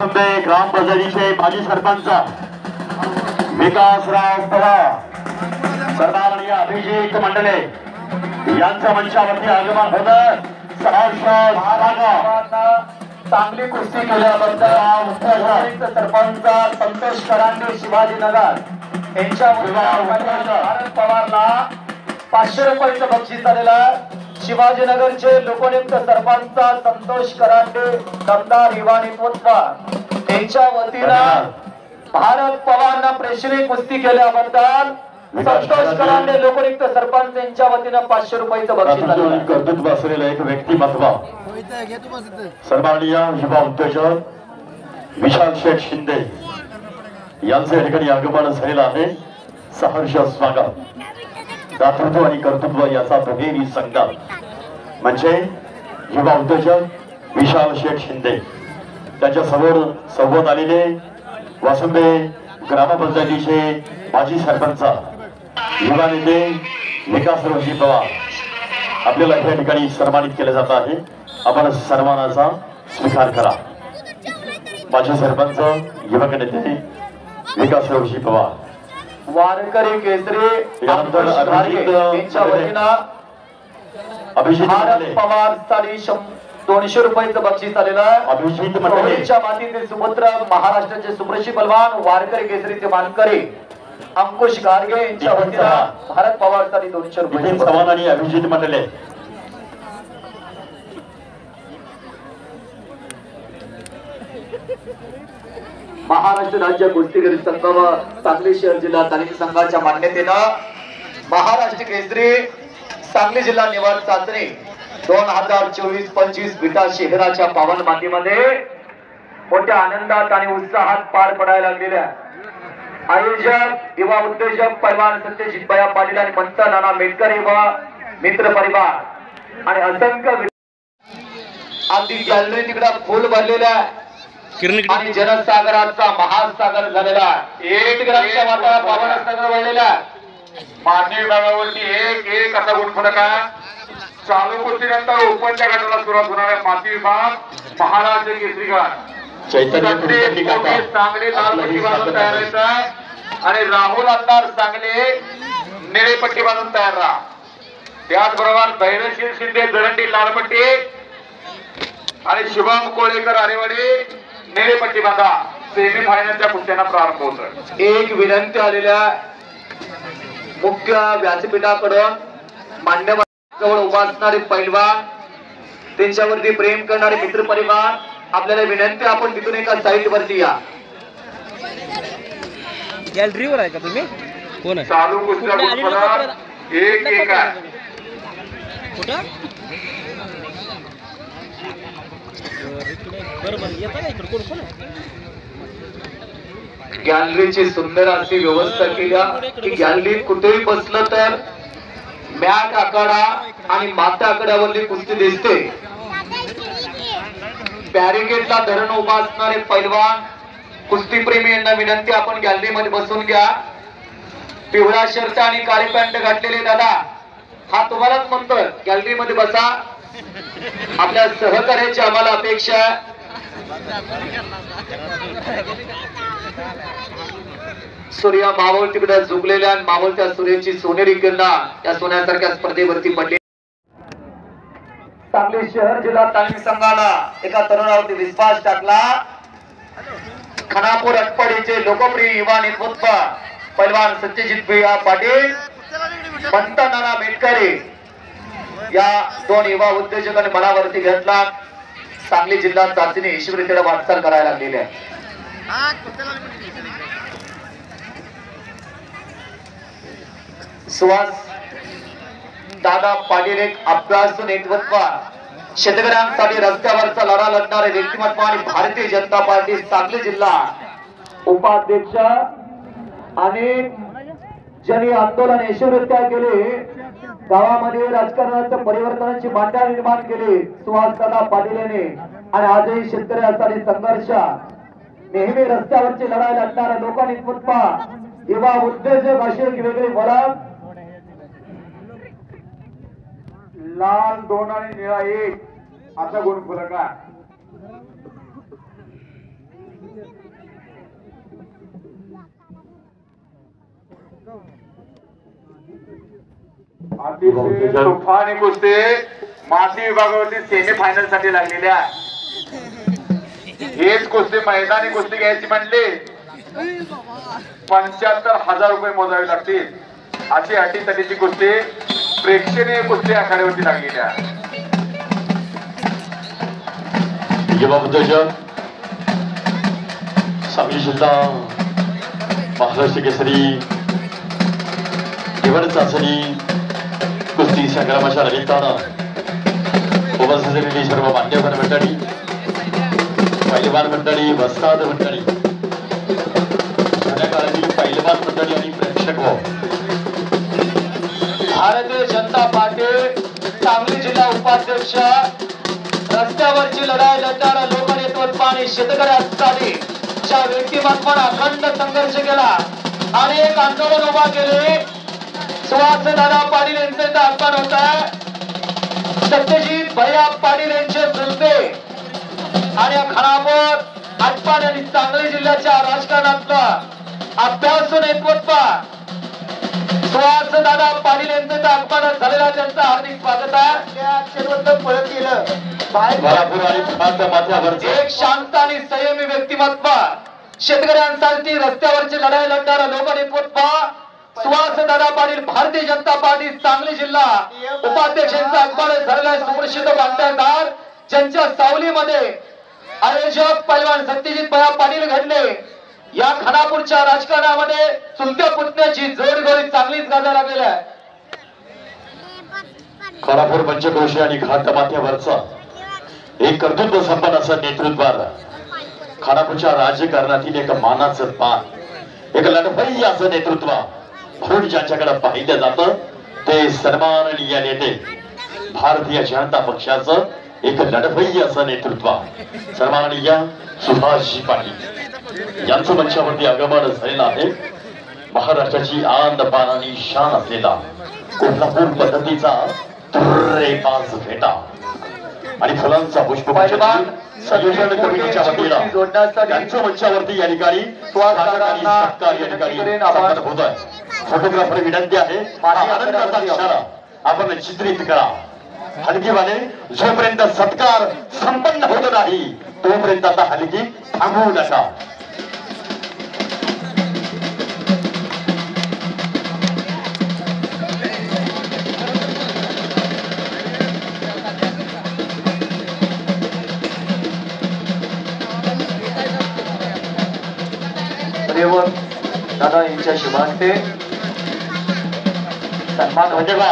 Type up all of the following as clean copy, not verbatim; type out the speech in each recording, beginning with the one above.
ग्रामपंचायतीचे माजी सरपंच विकासराव पवार सन्माननीय अभिजित मंडले यांच्या मंचावरती आगमन होतं। चांगली कुस्ती केल्याबद्दल सरपंच संतोष करांडे शिवाजीनगर यांच्या भारत पवारला 500 रुपयाचं बक्षीस आलेलं। शिवाजीनगरचे लोकनियुक्त सरपंच संतोष करांडे दमदार युवा नेतृत्व यांच्या वतीनं भारत पवारना प्रेक्षणीय कुस्ती केल्याबद्दल संतोष करांडे लोकनियुक्त सरपंच यांच्या वतीनं 500 रुपयाचं बक्षीस आलेलं। कर्तृत्व असलेलं एक व्यक्तिमत्व सन्माननीय युवा उद्योजक विशाल शेठ शिंदे यांचे या ठिकाणी आगमन झालेलं आहे। सहर्ष स्वागत। दातृत्व आणि कर्तृत्व याचा दुहेरी संगम म्हणजे युवा उद्योजक विशाल शेठ शिंदे त्याच्या सोबत आलेले वासुंबे ग्रामपंचायतीचे माजी सरपंच युवा नेते विकासरावजी पवार आपल्याला या ठिकाणी सन्मानित केले जात आहे। आपण सन्मानाचा स्वीकार करा। माजी सरपंच युवक नेते विकासरावजी पवार वारकरी केसरी यानंतर अभिजित भारत पवार साली 200 रुपयाचं बक्षीस आलेलं आहे। अभिजित मंडळीच्या मातीतील सुपुत्र महाराष्ट्राचे सुप्रसिद्ध बलवान वारकरी केसरीचे मानकरी अंकुश गाडगे यांच्या वतीनं भारत पवार साली 200 रुपये समान आणि अभिजित मंडळे महाराष्ट्र राज्य कुस्तीगीर संघ व सांगली शहर जिल्हा तालीम संघाच्या मान्यतेनं महाराष्ट्र केसरी सांगली जिल्हा निवड चाचणी 2024-25 विटा शहराच्या पावन मातीमध्ये मोठ्या आनंदात आणि उत्साहात पार पडायला लागलेल्या आयोजक युवा उद्योजक पैलवान सत्यजित भैया पाटील आणि मंत नाना मेटकरी व मित्र परिवार आणि असंख्य अगदी गॅलरी तिकडे फुल भरलेल्या आणि जनसागराचा महासागर झालेला एक ग्रामच्या वाटाला पावन सागर वळलेला मानवी भागावरती एक असा गुणफलक आहे। चालू कुस्तीनंतर ओपनच्या गटाला सुरुवात होणार आहे। माती विभाग महाराष्ट्र केसरी गट चांगले लाल पट्टी बांधून तयार राहायचं आणि राहुल अंधार चांगले निळे पट्टी बांधून तयार राहा। त्याचबरोबर धैर्यशील शिंदे जरंडी लाल पट्टी आणि शुभम कोळेकर आरेवाडी निळे पट्टी बांधा। सेमी फायनलच्या कुस्त्यांना प्रारंभ होतोय। एक विनंती आलेल्या मुख्य व्यासपीठाकडून मान्यवर जवळ उभा असणारे पैलवान त्यांच्यावरती प्रेम करणारे मित्र परिवार आपल्याला विनंती आपण तिथून एका साईड वरती या। गॅलरीवर आहे का तुम्ही? कोण आहे? चालू कुस्त्या एक आहे। कुठं? बरोबर येता का इकडे? कोण कोण आहे? गॅलरीची सुंदर अशी व्यवस्था केल्या की गॅलरीत कुठेही बसलं तर मॅट आखाडा आणि माता आखाड्यावरली कुस्ती दिसते। बॅरिकेडला धरण उभा असणारे पैलवान कुस्तीप्रेमी यांना विनंती आपण गॅलरीमध्ये बसून घ्या। पिवळा शर्ट आणि काळी पॅन्ट घातलेले दादा हा तुम्हालाच म्हणतोय गॅलरीमध्ये बसा। आपल्या सहकार्याची आम्हाला अपेक्षा आहे। सूर्य मावळ तिकडे झुकलेल्या आणि मावळत्या सूर्याची सोनेरी किरणं या सोन्यासारख्या स्पर्धेवरती पडली। सांगली शहर जिल्हा तालीम संघाला एका तरुणावरती विश्वास टाकला। खानापूर अटपाडीचे लोकप्रिय युवा नेतृत्व पैलवान सत्यजित भैया पाटील मंत नाना मेटकरी या दोन युवा उद्योजकांनी मनावरती घेतला। सांगली जिल्हा चाचणी ईश्वरीकडे वाटचाल करायला लागलेली आहे। सुहास दादा पाटील एक अभ्यासू नेतृत्व शेतकऱ्यांसाठी रस्त्यावरचा लढा लढणारे व्यक्तिमत्व आणि भारतीय जनता पार्टी सांगली जिल्हा उपाध्यक्ष आणि ज्यांनी आंदोलन यशस्वीरित्या केले गावामध्ये राजकारणाच्या परिवर्तनाची मांडा निर्माण केली सुहास दादा पाटील यांनी आणि आजही शेतकऱ्यांसाठी संघर्ष नेहमी रस्त्यावरची लढाई लढणारा लोकनेतृत्व युवा उद्योजक अशी एक वेगळी ओळख। लाल 2 आणि निळा 1 असा गुणफलक आहे। अतिशय तुफानी कुस्ती माती विभागावरती सेमी फायनल साठी लागलेल्या हेच कुस्ती मैदानी कुस्ती घ्यायची म्हणली 75,000 रुपये मोजावे लागतील अशी अटीतटीची कुस्ती प्रेक्षणीय कुस्ती आखाड्यावरती लागलेली आहे. युवा उद्योजक सांगली जिल्हा महाराष्ट्र केसरी निवड चाचणी कुस्ती संग्रामाच्या निमित्तानं उपस्थित झालेली सर्व मान्यवर मंडळी, पैलवान मंडळी, वस्ताद मंडळी, जुन्या काळातील पैलवान मंडळी आणि प्रेक्षक हो, भारतीय जनता पार्टी सांगली जिल्हा उपाध्यक्ष, रस्त्यावरची लढाई लढणारा लोकनेतृत्व आणि शेतकऱ्यांसाठी ज्या व्यक्तिमत्वाने अखंड संघर्ष केला, अनेक आंदोलन उभा केले, सुहासदादा पाटील यांचे इथं आगमन होत आहे. सत्यजित भैया पाटील यांचे चुलते आणि खणापूर आटपाडी आणि सांगली जिल्ह्याच्या राजकारणातला अभ्यासू नेतृत्व सुहासदादा पाटील यांचं इथं आगमन झालेलं त्यांचं हार्दिक स्वागत आहे. पळत गेलं एक शांत आणि संयमी व्यक्तिमत्व, शेतकऱ्यांसाठी रस्त्यावरची लढाई लढणारा लोकनेतृत्व सुहासदादा पाटील, भारतीय जनता पार्टी सांगली जिल्हा उपाध्यक्षांचं आगमन झालेला सुप्रसिद्ध भांडारदार, ज्यांच्या सावलीमध्ये आयोजक पैलवान सत्यजित भैया पाटील घडले. या खानापूरच्या राजकारणामध्ये चुलत्या पुतण्याची जोडगोळी चांगलीच गाजा लागलेली आहे. खानापूर पंचक्रोशी आणि घाट माथ्यावरचा एक कर्तृत्व संपन्न असं नेतृत्व, खानापूरच्या राजकारणातील एक मानाचं पान, एक लढवय्य असं नेतृत्व म्हणून ज्यांच्याकडे पाहिलं जातं ते सन्माननीय नेते, भारतीय जनता पक्षाचं एक लढवय्य असं नेतृत्व सन्माननीय सुभाषजी पाटील यांचं मंचावरती आगमन झालेलं आहे. महाराष्ट्राची आन बान आणि शान असलेला कोल्हापूर पद्धतीचा तुर्रेबाज फेटा आणि फुलांचा पुष्प संयोजन कमिटीच्या वतीनं त्यांच्या मंचावरती या ठिकाणी सत्कार या ठिकाणी संपन्न होत आहे. फोटोग्राफर विनंती आहे, आनंदाचा इशारा आपण चित्रित करा. हलगीवाले जोपर्यंत सत्कार संपन्न होत नाही तोपर्यंत आता हलगी थांबवू नका. दादा यांच्या शुभांते सन्मान होते बा.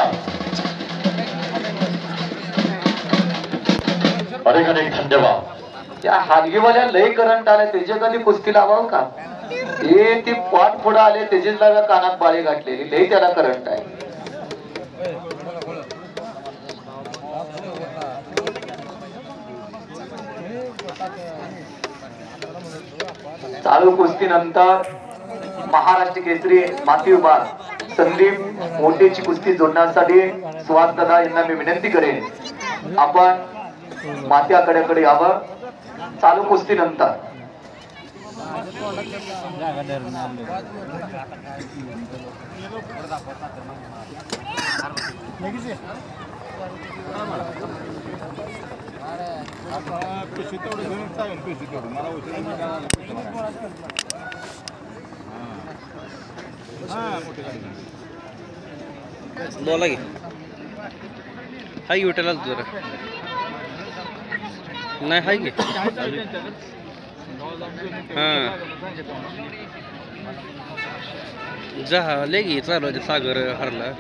अनेक अनेक धन्यवाद. त्या हालगीवाल्या लय करंट आले त्याच्या कधी कुस्ती लावावं का, ते ती पाठ पुढे आले त्याचीच लागा कानात बाळी गाठलेली, लय त्याला करंट आहे. चालू कुस्तीनंतर महाराष्ट्र केसरी माती विभाग संदीप मोठेची कुस्ती जोडण्यासाठी सुहासदादा यांना मी विनंती करेन आपण माती आखाड्याकडे यावं. चालू कुस्तीनंतर बोला की हाय विठाला जरा नाही हाय की हां झाले की चालू आहे सागर हरला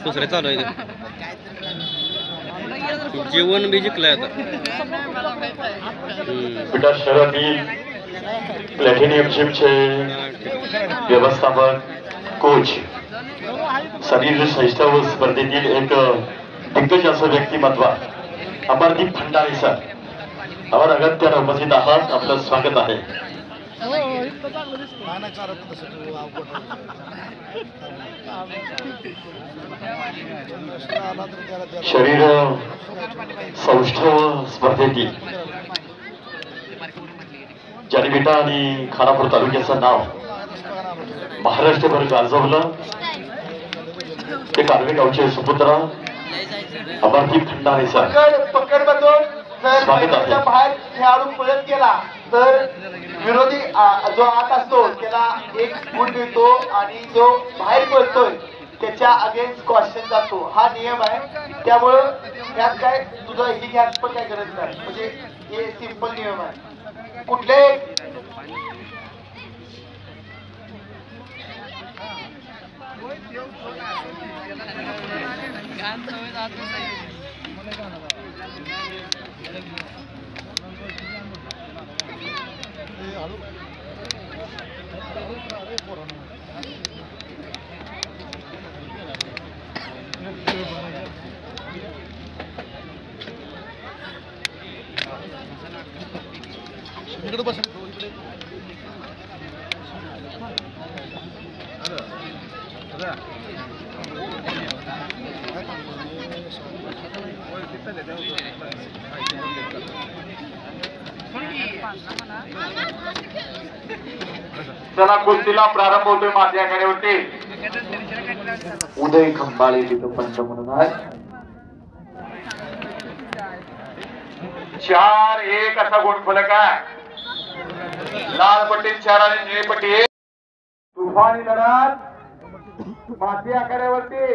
दुसरे चालू आहे जेवण बी जिंकलंय आता. शहरातील प्लॅटिनियम जिमचे व्यवस्थापक कोच, शरीर सैष्ठव स्पर्धेतील एक दिग्गज असं व्यक्तिमत्व अमरदीप भंडारी सर, आपण अगत्यानं उपस्थित आहात. आपलं स्वागत आहे. शरीर सौष्ठव स्पर्धेतील जनविटा आणि खानापूर तालुक्याचं नाव महाराष्ट्रभर गाजवलं ते कारवे गावचे सुपुत्र अमरदीप खंडारे सर पकड बदलून जर स्वागत आहे. मैदानाच्या बाहेर खेळाडू पळत गेला तर विरोधी जो आत असतो त्याला एक गुण मिळतो आणि जो बाहेर पळतोय त्याच्या अगेन्स्ट क्वेश्चन जातो. हा नियम आहे. त्यामुळं यात काय तुझं ही घ्यायची पण काय गरज नाही. म्हणजे हे सिंपल नियम आहे. कुठले चला कुस्तीला प्रारंभ होतोय माझ्या आघाडीवरती. उदय खंबाळे तिथं पंच म्हणून आहे. 4-1 असा गुणफलक आहे. लाल पट्टी 4 आणि निळी पट्टी 1. तुफानी लढत माझ्या आघाडीवरती.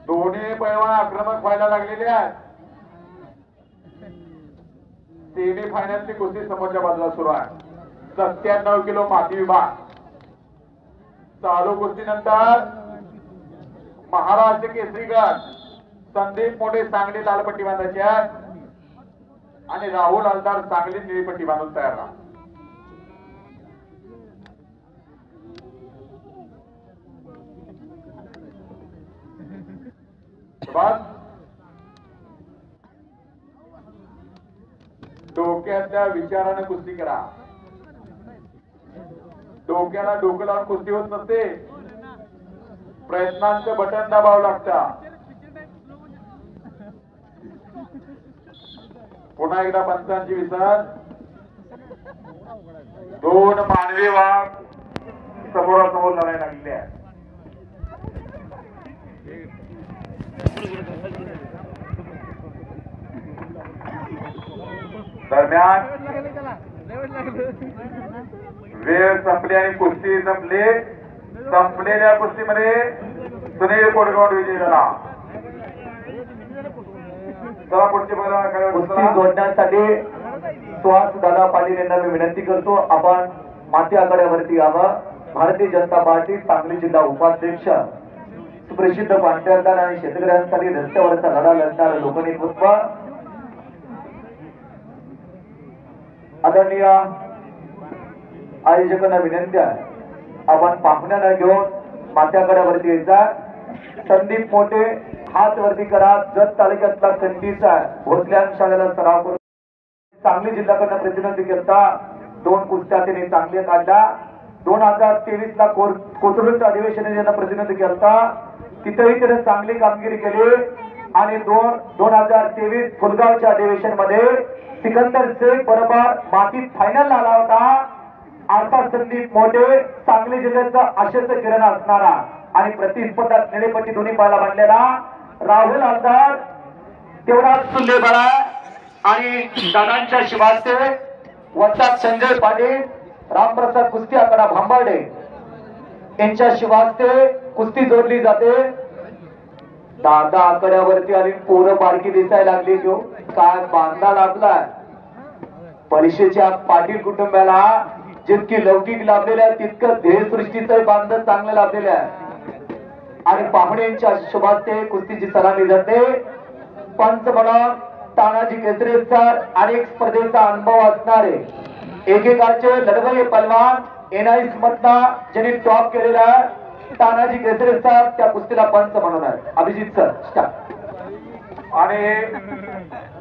दोन्ही पैलवान आक्रमक व्हायला लागलेले आहेत. सेमी फायनलची कुस्ती समोरच्या बाजूला सुरू आहे. 97 किलो माती विभाग. चालू कुस्तीनंतर महाराष्ट्र केसरी गट संदीप मोठे सांगली लालपट्टी बांधायचे आणि राहुल हलदार सांगली निळीपट्टी बांधून तयार राहा. डोक्याच्या विचाराने कुस्ती करा. डोक्याला डोकं लावून कुस्ती होत नसते. प्रयत्नांचं बटन दाबावं लागतं. पुन्हा एकदा पंचांची विसर. 2 मानवी वाघ समोरासमोर लढाई लागलेली आहे. दरम्यान वेळ संपली आणि कुस्ती संपली. संपलेल्या कुस्तीमध्ये सुनील कोडगाव विजयी झाला. चला पुढची कुस्ती जोडण्यासाठी सुहास दादा पाटील यांना मी विनंती करतो आपण माती आघाड्यावरती यावं. भारतीय जनता पार्टी सांगली जिल्हा उपाध्यक्ष सुप्रसिद्ध पांढरदार आणि शेतकऱ्यांसाठी रस्त्यावरचा लढा लढणारं लोकनेतृत्व आदरणीय आयोजकांना विनंती आहे आपण पाहुण्यांना घेऊन माथ्याकड्यावरती यायचा. संदीप मोठे हात वरती करा. जत तालुक्यातला कंटीचा भोसल्या शाळेला सराव करून सांगली जिल्ह्याकडनं प्रतिनिधी करता 2 कुस्त्या त्यांनी चांगल्या काढल्या. 2023 ला कोथरूडच्या अधिवेशनात प्रतिनिधी करता तिथेही त्याने चांगली कामगिरी केली आणि 2023 फुलगावच्या अधिवेशन मध्ये सिकंदर शेख बरोबर मातीत फायनल आला होता. आता संदीप मोठे सांगली जिल्ह्याचं आशेचं किरण असणारा आणि प्रतिस्पर्धात निळेपट्टी दोन्ही पाहायला बांधलेला राहुल हलदार तेवढाच तुल्यबळ आणि दादांच्या शिवासे वस्ताद संजय पाटील रामप्रसाद कुस्ती आकडा भांबार्डे यांच्या शिवासे कुस्ती जोडली जाते. दादा आकड्यावरती आणि पोरं बारकी दिसायला लागली घेऊ काय बांधा लागलाय. परीक्षेच्या पाटील कुटुंबाला जितकी लौकिक लाभलेली आहे तितकं ध्येयसृष्टीचं बांधण चांगलं लाभलेलं आहे आणि पाहुण्यांच्या शुभास्ते कुस्तीची सलामी जाते. पंच म्हणून तानाजी केसरे सर अनेक स्पर्धेचा अनुभव असणारे एकेकाळचे लढवय्ये पहलवान NIS मधला ज्यांनी टॉप केलेला तानाजी केसरे सर त्या कुस्तीला पंच म्हणून आहे. Abhijit sir start. आणि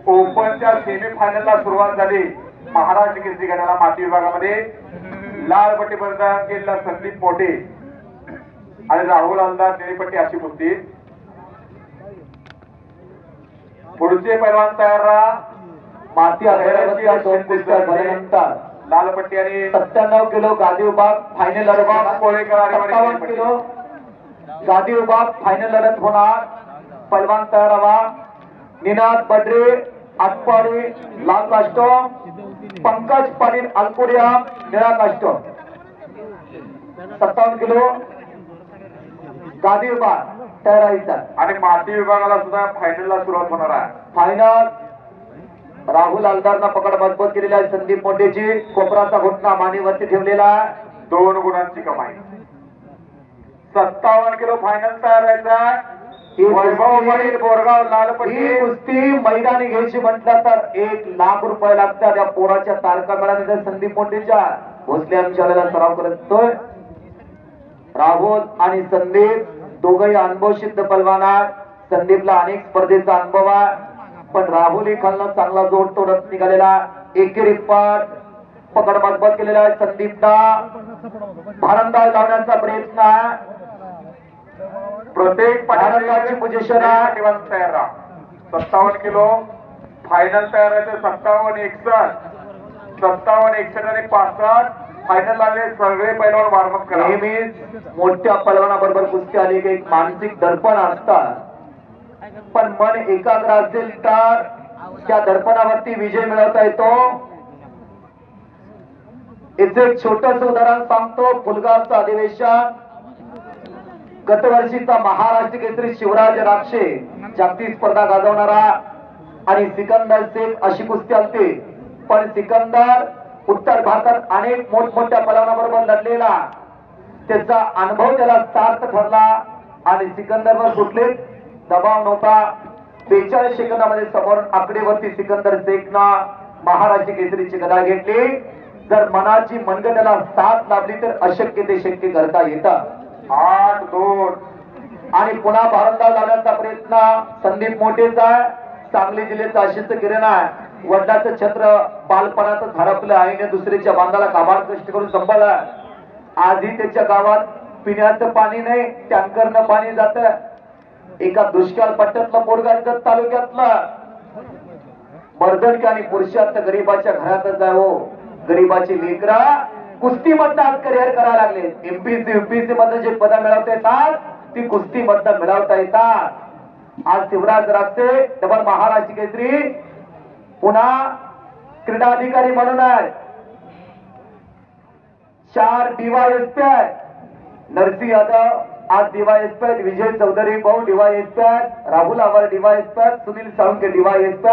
ओपनच्या सेमी फायनलला सुरुवात झाली. महाराष्ट्र केसरी गटाला माती विभागामध्ये लाल पट्टी परिधान केलेला संदीप मोठे आणि राहुल हलदार निळीपट्टी अशी कुस्ती. पुढचे पैलवान तयार राहा. माती आघाड्यावरच्या 2 कुस्त्या झाल्यानंतर लाल पट्टी आणि 97 किलो गादी विभाग फायनल लढत कोळेकर आणि 57 किलो गादी विभाग फायनल लढत होणार. पैलवान तयार व्हा. निनाद बड्रे आटपाडी लाल कास्टोम, पंकज पाटील अलकुडिया निळा कास्टोम. 57 किलो गादी विभाग तयार राहायचा. आणि माती विभागाला सुद्धा फायनलला सुरुवात होणार आहे. फायनल राहुल हलदारना पकड मजबूत केलेला आहे. संदीप मोठेची कोपराचा घोटणा मानेवरती ठेवलेला आहे. 2 गुणांची कमाई. 57 किलो फायनल तयार व्हायचा. वैभव पाटील बोरगाव लाल ही पट्टी. कुस्ती मैदानी घ्यायची म्हटलं तर 1 लाख रुपये लागतात. या पोराच्या तारखा मिळाल्या संदीप मोठेच्या भोसले आमच्याला सराव करतोय. राहुल आणि संदीप दोघंही अनुभव सिद्ध पलवान आहेत. संदीपला अनेक स्पर्धेचा अनुभव आहे, पण राहुल ही खालनं चांगला जोड तोडत निघालेला. एकेरी पाठ पकड मजबूत केलेला आहे. संदीपला भारंदाज लावण्याचा प्रयत्न आहे. प्रत्येक भारंदाजची पोझिशन आहे. तयार राहा. 57 किलो फायनल तयार आहे. 57-61, 57-61 आणि 65 फायनल लागले. सगळे पैलवान वार्मअप करा. नेहमीच मोठ्या पलवानाबरोबर कुस्ती आली की एक मानसिक दर्पण असतात, पण मन एकाग्र असेल तर त्या दर्पणावरती विजय मिळवता येतो. याचं एक छोटस उदाहरण सांगतो. फुलगावचं अधिवेशन गतवर्षीचा महाराष्ट्र केसरी शिवराज राक्षे जागतिक स्पर्धा गाजवणारा आणि सिकंदर शेख अशी कुस्ती असते, पण सिकंदर उत्तर भारतात अनेक मोठमोठ्या पलवानाबरोबर लढलेला. त्याचा अनुभव त्याला सार्थ ठरला आणि सिकंदरवर कुठले दबाव नव्हता. 42 सेकंदामध्ये समोर आकडेवरती सिकंदर शेखनं महाराष्ट्र केसरीची गदा घेतली. जर मनाची मनगटाला साथ लाभली तर अशक्य ते शक्य करता येतं. 8-2 आणि पुन्हा भारंदाज लावण्याचा प्रयत्न संदीप मोठेचा. सांगली जिल्ह्याचं अशीच किरण आहे. वडिलाचं छत्र बालपणातच हरपलं. आईने दुसऱ्याच्या बांधाला काबाड कष्ट करून संभाळलं. आजही त्याच्या गावात पिण्याचं पाणी नाही, टँकरनं पाणी जात. एका दुष्काळ पट्ट्यातलं पोरगाचं तालुक्यातलं मर्दनकी आणि पुरुषात गरीबाच्या घरातच आहे. हो, गरीबाची लेकरा कुस्ती मधनं आज करिअर करायला लागले. एमपीसी युपीसी मधनं जे पद मिळवता येतात ती कुस्ती मधनं मिळवता येतात. आज शिवराज राक्षे डबल महाराष्ट्र केसरी पुन्हा क्रीडा अधिकारी म्हणून आहे. 4 DYSP नरसिंह यादव आज DYSP, विजय चौधरी भाऊ DYSP, राहुल आवार DYSP, सुनील साळुंके DYSP,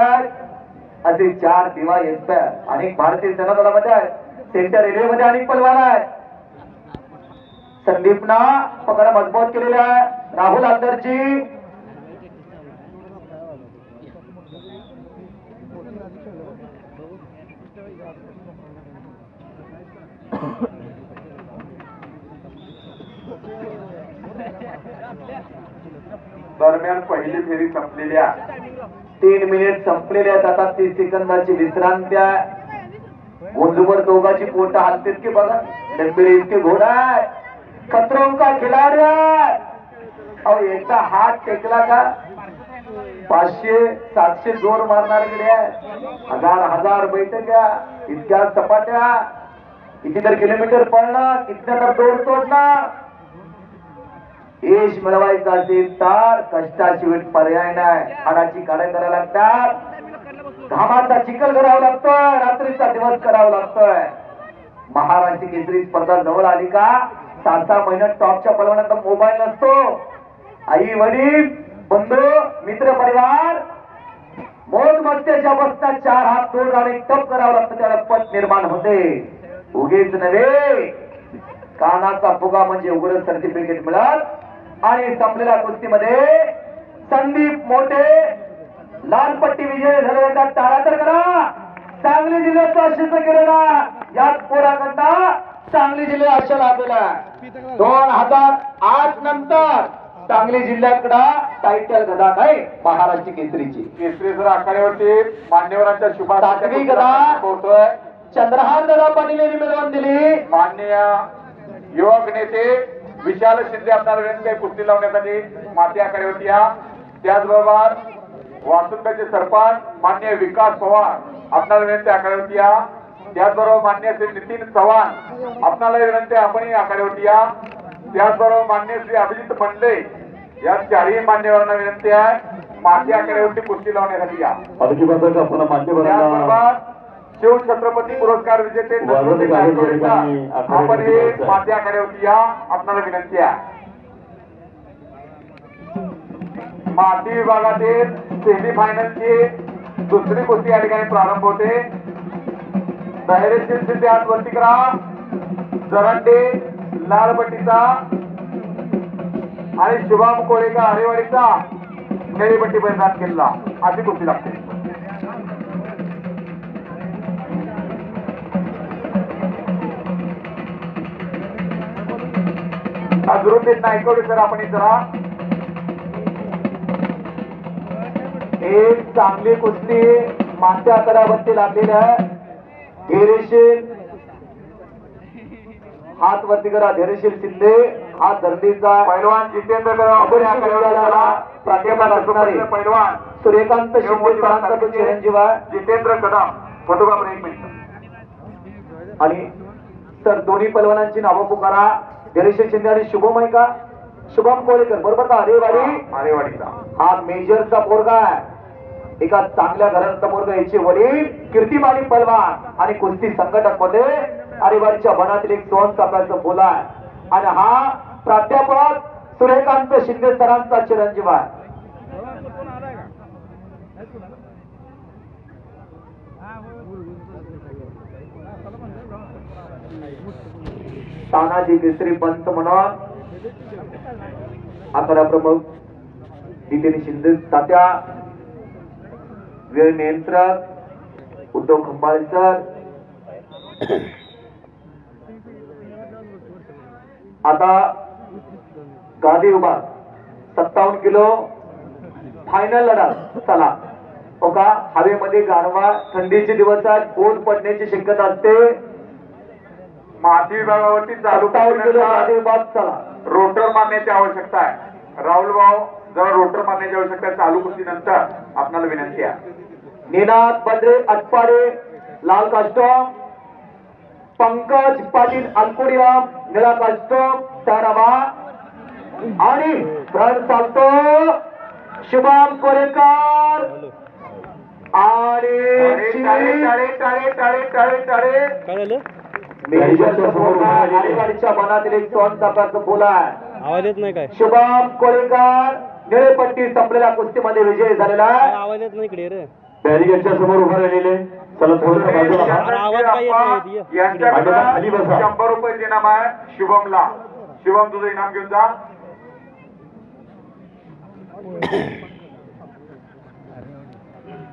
असे 4 DYSP. अनेक भारतीय सेना दलामध्ये आहे. सेंटर रेल्वे मध्ये अनेक पलवान आहे. संदीपना पकड मजबूत केलेला आहे. राहुल अंदरची दरम्यान पहिली फेरी संपलेल्या. 3 मिनिट संपलेले आहेत. आता 30 सेकंदाची विश्रांती आहे. गुंजवर दोघाची पोट हलतेत की बघा. डंबेरे इतके घोडा आहे. खतरों का खिलाडी आहे. अहो एकदा हात टेकला का 500-700 जोर मारणार कडे आहे. 1000 बैठक्या, इतक्या सपाट्या, किती तर किलोमीटर पळणं, किती तर दोर तोडणं. यश मिळवायचं असेल तर कष्टाशिवाय पर्याय नाही. हाडाची काढा करायला लागतात. घामाचा चिखल करावा लागतोय. रात्रीचा दिवस करावा लागतोय. महाराष्ट्र केसरी स्पर्धा जवळ आली का 6-6 महिन्यात टॉपच्या पलवानांचा मोबाईल नसतो. आई वडील बंधू मित्र परिवार मोज मस्त्याच्या बसता 4 हात दूर आणि टप करावं लागतं. त्याला पत निर्माण होते. उगीच नव्हे, कानाचा फुगा म्हणजे उघड सर्टिफिकेट मिळाल. आणि संपलेल्या कुस्तीमध्ये संदीप मोठे लाल पट्टी विजय झालेला टाळा तर करा. सांगली जिल्ह्याचं अशीच किरणा याच पोराकडनं सांगली जिल्हा अशा लाभलेला. 2008 नंतर सांगली जिल्ह्याकडं टायटल गदा नाही महाराष्ट्र केसरीची. केसरी सर आखाड्यावरती मान्यवरांच्या सातवी गदा पोहोचतोय. चंद्रहार दादा पाटील यांनी मिळवून दिली. माननीय युवक नेते विशाल शिंदे आपल्याला विनंती आहे कुस्ती लावण्यासाठी माती आखाड्यावरती या. त्याचबरोबर वासुंदाचे सरपंच मान्य विकास पवार आपणाला विनंती आखाड्यावरती या. त्याचबरोबर मान्य श्री नितीन चव्हाण आपणाला विनंती आपण आखाड्यावरती या. त्याचबरोबर मान्य श्री अभिजित मंडले या चारही मान्यवरांना विनंती आहे माती आखाड्यावरती कुस्ती लावण्यासाठी या. त्याचबरोबर शिव छत्रपती पुरस्कार विजेते आपण हे माती आखाड्यावरती या आपणाला विनंती आहे. माती विभागातील सेमी फायनलची दुसरी कुस्ती या ठिकाणी प्रारंभ होते. धैर्यशील सिद्धी हात वरती करा. जरंडे लाल पट्टीचा आणि शुभम कोरेका हरेवाडीचा निळी पट्टी परिधान केला अशी कुस्ती लागते. नजरुद्दीन नायकवडी सर आपण जरा एक चांगली कुस्ती मागच्या आकड्यावरती लागलेली आहे. धैर्यशील हात वरती करा. धैर्यशील शिंदे हात धरणीचा पैलवान जितेंद्र पैलवान सूर्यकांत शिंदे चिरंजीव जितेंद्र कदम फोटोग्राफर 1 मिनिट आणि सर दोन्ही पैलवानांची नावं पुकारा. धैर्यशील शिंदे आणि शुभम का शुभम कोळेकर बरोबर का हरेवाडीचा हा मेजरचा पोरगा आहे. एका चांगल्या घराचा पोरगा याचे वडील कीर्तिमानी पलवान आणि कुस्ती संघटक मध्ये हरेवाडीच्या मनातील एक सोन सापळ्याचं बोला आहे. आणि हा प्राध्यापक सूर्यकांत शिंदे सरांचा चिरंजीव आहे. तानाजी केसरी पंच म्हणून आखाडा प्रमुख जितेंद्र शिंदे तात्या, वेळ नियंत्रक उद्धव खंबाळे सर. आता गादी विभाग 57 किलो फायनल लढत. चला बघा हवेमध्ये गारवा थंडीचे दिवस आहेत ऊन पडण्याची शक्यता असते. माती विभागावरती चालू गादी विभाग चला रोटर मारण्याची आवश्यकता आहे. राहुल भाऊ जरा रोटर मारण्याची आवश्यकता आहे चालू कुस्तीनंतर आपल्याला विनंती आहे. निनाद बंद्रे अटपाडे लाल कास्टॉम, पंकज पाटील अनकोडियम निळा कास्टॉम ताराबा आणि फ्रंट चालतो शुभम कोरेकर आणि हरेवाडीच्या मनातील एक सोन सापळ्याचं बोला आहे. आवाज येत नाही काय? शुभम कोरेकर निळेपट्टी संपलेल्या कुस्तीमध्ये विजय झालेला आहे. आवाज येत नाही इकडे रे. बॅरिगेडच्या समोर उभा राहिलेले चला थोडंसं बाजूला आवाज काय येत नाही. खाली बसा. 100 रुपये इनाम आहे शुभमला. शुभम तुझं इनाम घेऊन जा.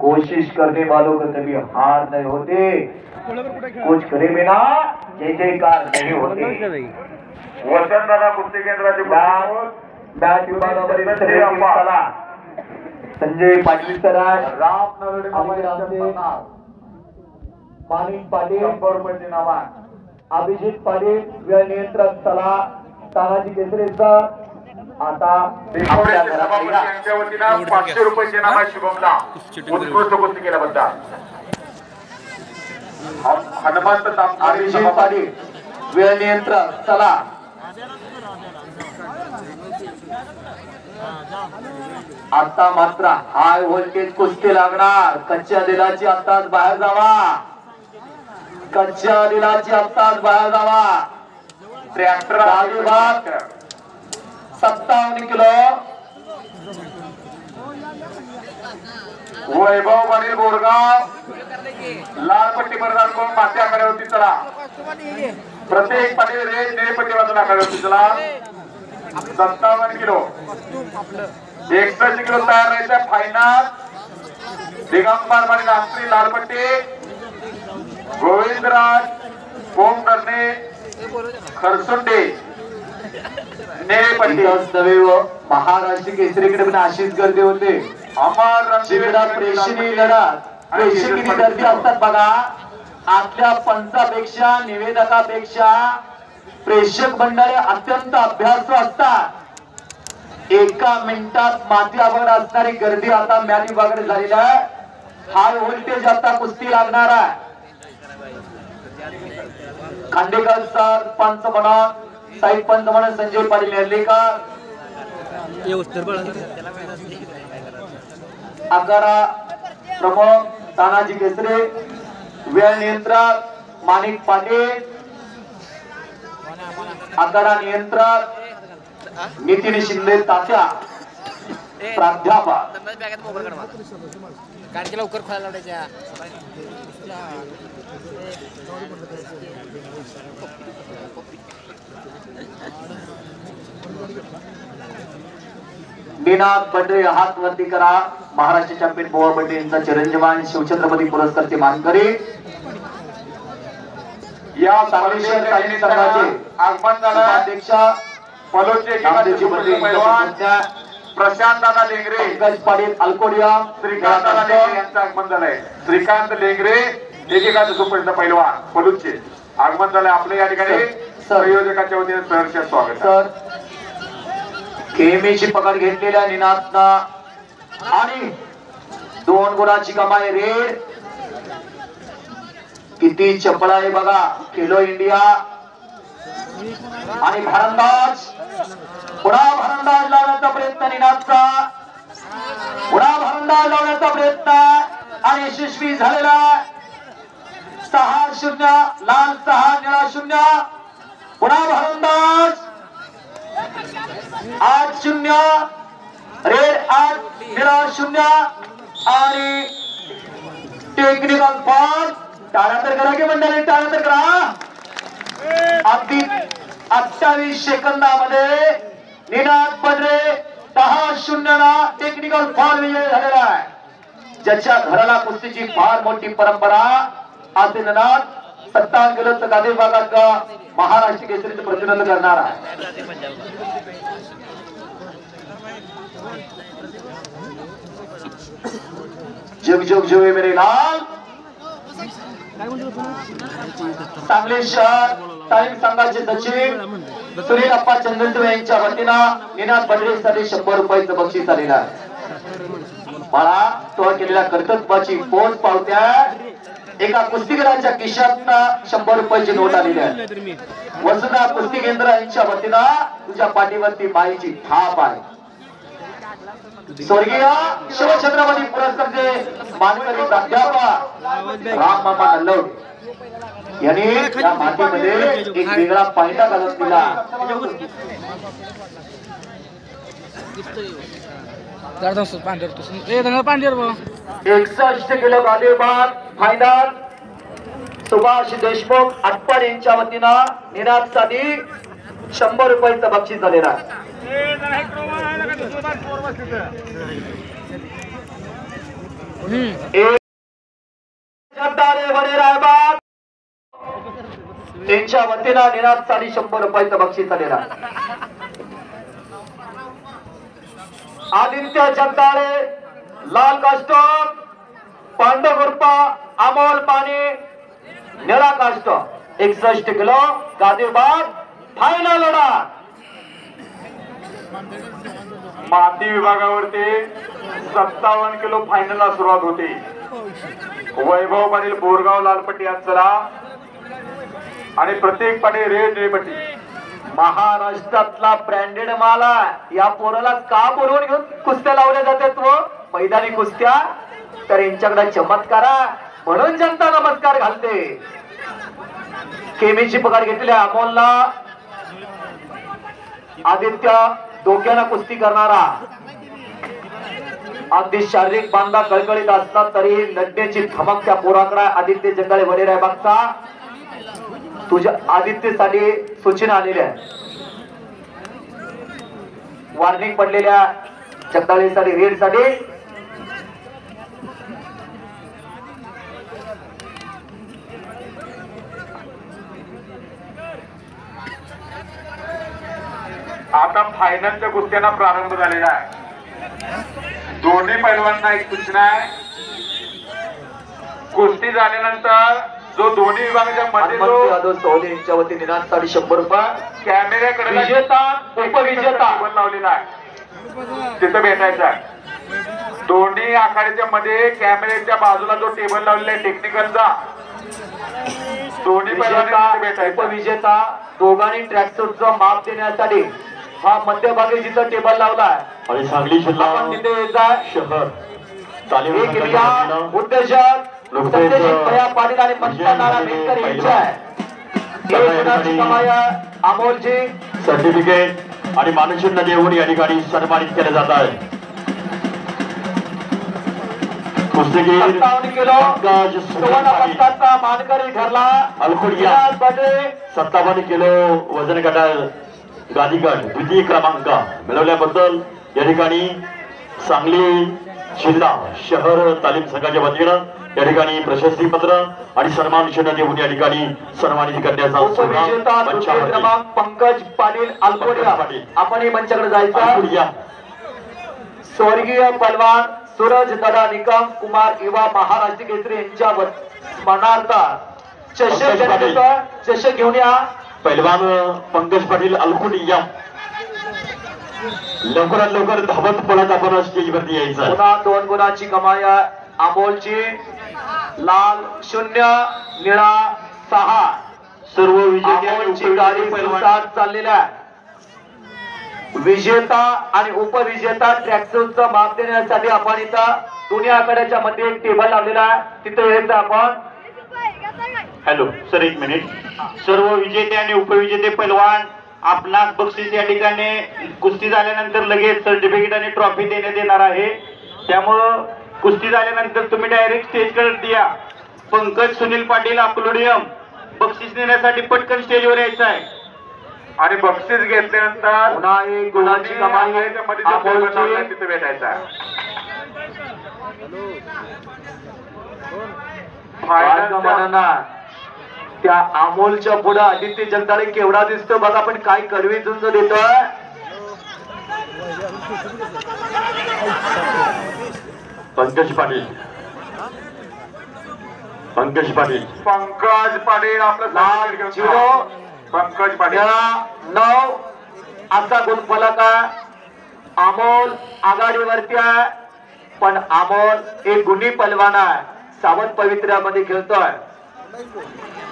कोशिश करने वालों को कभी हार नहीं होते. कुछ करे बिना जय जयकार नहीं होते. वसंतदादा कुस्ती केंद्राचे मॅच विभागामध्ये संजय पाटील सर राम नरडे माणिक पाटील 100 रुपये नाव आहे. अभिजित पाटील वेळ नियंत्रक चला तानाजी केसरे सर. आता यांच्या वतीनं 500 रुपये नाव आहे शुभमला उत्कृष्ट कुस्ती केल्याबद्दल. हनुमंत अभिजित पाटील वेळ नियंत्रक चला. आता मात्र हाय व्होल्टेज कुस्ती लागणार. कच्च्या दिलाची आत्ताच बाहेर जावा. कच्च्या दिलाची आत्ताच बाहेर जावा. ट्रॅक्टर विभाग 57 किलो वैभव पाटील बोरगाव लाल पट्टी परिधान करून माती आखाड्यावरती चला. प्रत्येक पाटील रेड निळी पट्टी बाजूला आखाड्यावरती चला. 57 किलो 61 किलो तयार राहायचं फायनल. दिगंबर माने राष्ट्रीय लाल पट्टी गोविंदराज ओम करणे खरसुंडे महाराष्ट्र केसरीकडे पण अशीच गर्दी होते. प्रेक्षणीय लढत प्रेक्षणीय गर्दी असतात बघा. आपल्या पंचापेक्षा निवेदकापेक्षा प्रेक्षक मंडळी अत्यंत अभ्यासू असतात. एका मिनिटात माती आवड असणारी गर्दी आता मॅच विभागाकडे झालेली आहे. हाय व्होल्टेज आता कुस्ती लागणार आहे. खांडेकर सर पंच म्हणून साईड पंच म्हणून संजय पाटील नेर्लेकर, आगाडा प्रमुख तानाजी केसरे, वेळ नियंत्रक माणिक पाटील, आगाडा नियंत्रक नितीन शिंदे तात्या, प्राध्यापक लवकर खोलायला लावायच्या. निनाद बंडे हात वरती करा. महाराष्ट्र चॅम्पियन बोवा बंडे यांचा चिरंजीवान शिवछत्रपती पुरस्कारचे मानकरी या सांगली शहर तालीम संघाचे आगमन झालं. उपाध्यक्ष पलोचे नामदेवजी बंडे पैलवान यांच्या प्रशांत दादा लेंगरे, पंकज पाटील अल्कोडिया, श्रीकांत दादा लेंगरे यांचं आगमन झालंय. श्रीकांत लेंगरे एकेकाचं सुपरिचित पैलवान पलूचे आगमन झालंय. आपलं या ठिकाणी संयोजकाच्या वतीने सहर्ष स्वागत. सर केमीची पकड घेतलेल्या निनादना आणि 2 गुणाची कमाई रेड. किती चपळ आहे बघा. खेलो इंडिया आणि भारंदाज, पुन्हा भारंदाज लावण्याचा प्रयत्न निनादचा, पुन्हा भारंदाज लावण्याचा प्रयत्न आणि यशस्वी झालेला. 6-0 लाल 6 निळा 0. पुन्हा भारंदाज 8-0 रेड 8 निळा 0 आणि टेक्निकल फॉल. टाळ्या तर करा की मंडळी, टाळ्या तर करा. अगदी 28 सेकंदामध्ये निनाद बंडे 10-0 ला टेक्निकल फॉल विजय झालेला आहे. ज्याच्या घराला कुस्तीची फार मोठी परंपरा असे निनाद 57 किलोचं गादी विभागात महाराष्ट्र केसरीचं प्रतिनिधित्व करणार आहे. जुग जुग जुगे मेरे लाल. सांगली शहर तालीम संघाचे सचिव सुनील अप्पा चंद्रदेव यांच्या वतीनं निनाद बंडे 100 रुपयाचं बक्षीस आलेलं आहे. मला तो केलेल्या कर्तव्याची पोच पावत्या एका कुस्तीगराच्या खिशात 100 रुपयाची नोट आलेली आहे. वसुधा कुस्ती केंद्र यांच्या वतीनं तुझ्या पाठीवरती बाईची थाप आहे. स्वर्गीय शिवछत्रपती पुरस्कारचे मानकरी प्राध्यापक राममामा नल्लवडे यांनी या मातीमध्ये एक वेगळा पायटा घालून दिला. 61 किलो गादीबाद फायनल सुभाष देशमुख आटपाड यांच्या वतीनं निनादसाठी 100 रुपयाचं बक्षीस झालेलं आहे. त्यांच्या वतीनं निनादसाठी 100 रुपयाचं बक्षीस झालेलं आहे. आदित्य जगदाळे लाल कास्टम, पांडव गुरपा अमोल पाणी निळा कास्टम. 61 किलो गादीबाद फायनल लढा. माती विभागावरती 57 किलो फायनलला सुरुवात होती. वैभव पाटील बोरगाव लालपट्टी अक्षरा आणि प्रत्येक पाटील रेड रेपट्टी. महाराष्ट्रातला ब्रँडेड माला. या पोराला का बोलवून घेऊन कुस्त्या लावल्या जातात व मैदानी कुस्त्या, तर यांच्याकडे चमत्कार म्हणून जनता नमस्कार घालते. केमीची पकड घेतलेल्या अमोलला आदित्य डोक्याला कुस्ती करणारा, अगदी शारीरिक बांधा कळकळीत असला तरी लढण्याची धमक त्या पोराकडे आदित्य जगदाळे वडील आहे. बघता तुझ्या आदित्यसाठी सूचना आलेल्या आहे. वॉर्निंग पडलेल्या जगदाळेसाठी रेड साठी आता फायनलच्या कुस्त्यांना प्रारंभ झालेला आहे. दोन्ही पैलवानांना एक सूचना आहे. कुस्ती झाल्यानंतर जो दोन्ही विभागाच्या मध्ये जो सोहले यांच्या वतीने निनादसाठी 100 रुपये कॅमेऱ्याकडे विजेता उपविजेता लावलेला आहे. तिथं भेटायचं आहे. दोन्ही आखाड्याच्या मध्ये कॅमेऱ्याच्या बाजूला जो टेबल लावलेला आहे टेक्निकलचा, दोन्ही पैलवानांना भेटायचं. उपविजेता दोघांनी ट्रॅकसूटचं माप देण्यासाठी हा मध्यभागी जिथं टेबल लावलाय आणि सांगली जिल्हा आपण तिथे यायचा. शहर तालीम एक क्रिया संघाच्या उद्देशक लोकप्रिय सत्यजित भैया पाटील आणि पंतनाना मेटकर यांची आहे. एक गुणाची कमाई आहे अमोलजी. सर्टिफिकेट आणि मानचिन्ह देऊन या ठिकाणी सन्मानित केले जात आहे. कुस्तीगीर 57 किलो पंकज सुवर्ण पदकाचा मानकरी ठरला अलकुडिया. विलास बडे. 57 किलो वजन गटात गादीगट द्वितीय क्रमांक मिळवल्याबद्दल या ठिकाणी सांगली जिल्हा शहर तालीम संघाच्या वतीनं या ठिकाणी प्रशस्ती पत्र आणि सन्मान चिन्ह देऊन या ठिकाणी सन्मानित करण्याचा उपविजेता द्वितीय क्रमांक पंकज पाटील अलकोडिया. आपण ही मंचाकडे जायचं. स्वर्गीय पलवान सूरज दादा निकम कुमार युवा महाराष्ट्र केसरी यांच्या स्मरणार्थ चषक घेऊन या. पैलवान पंकज पाटील अलकुडिया लवकरात लवकर धावत पळत आपण स्टेजवरती यायचं. पुन्हा 2 गुणाची कमाई अमोलची. लाल 0 निळा 6. सर्व विजेते अमोलची गाडी सुसाट चाललेल्या आहे. विजेता आणि उपविजेता ट्रॅकसूटचं माप देण्यासाठी आपण इथं दोन्ही आखाड्याच्या मध्ये एक टेबल लावलेला आहे. तिथे यायचं आपण. हॅलो सर, एक मिनिट. सर्व विजेते आणि उपविजेते पैलवान आपणास बक्षीस या ठिकाणी कुस्ती झाल्यानंतर लगेच सर्टिफिकेट आणि ट्रॉफी देण्यात येणार आहे. त्यामुळं कुस्ती झाल्यानंतर तुम्ही डायरेक्ट स्टेजकडे या. पंकज सुनील पाटील अकलोडियम बक्षीस नेण्यासाठी पटकन स्टेजवर यायचं आहे. आणि बक्षीस घेतल्यानंतर पुन्हा एक गुणाची कमाई अमोलची. तिथे भेटायचं आहे. मानना त्या अमोलच्या पुढे आदित्य जगदाळे केवढा दिसतो बघा. पण काय कडवी झुंज देतोय. पंकज पाटील पंकज पाटील आपलं लाल घेऊन 0 पंकज पाटील 9 असा गुणफलक आहे. अमोल आघाडीवरती आहे. पण अमोल एक गुणी पलवान आहे. सावध पवित्र्यामध्ये खेळतोय.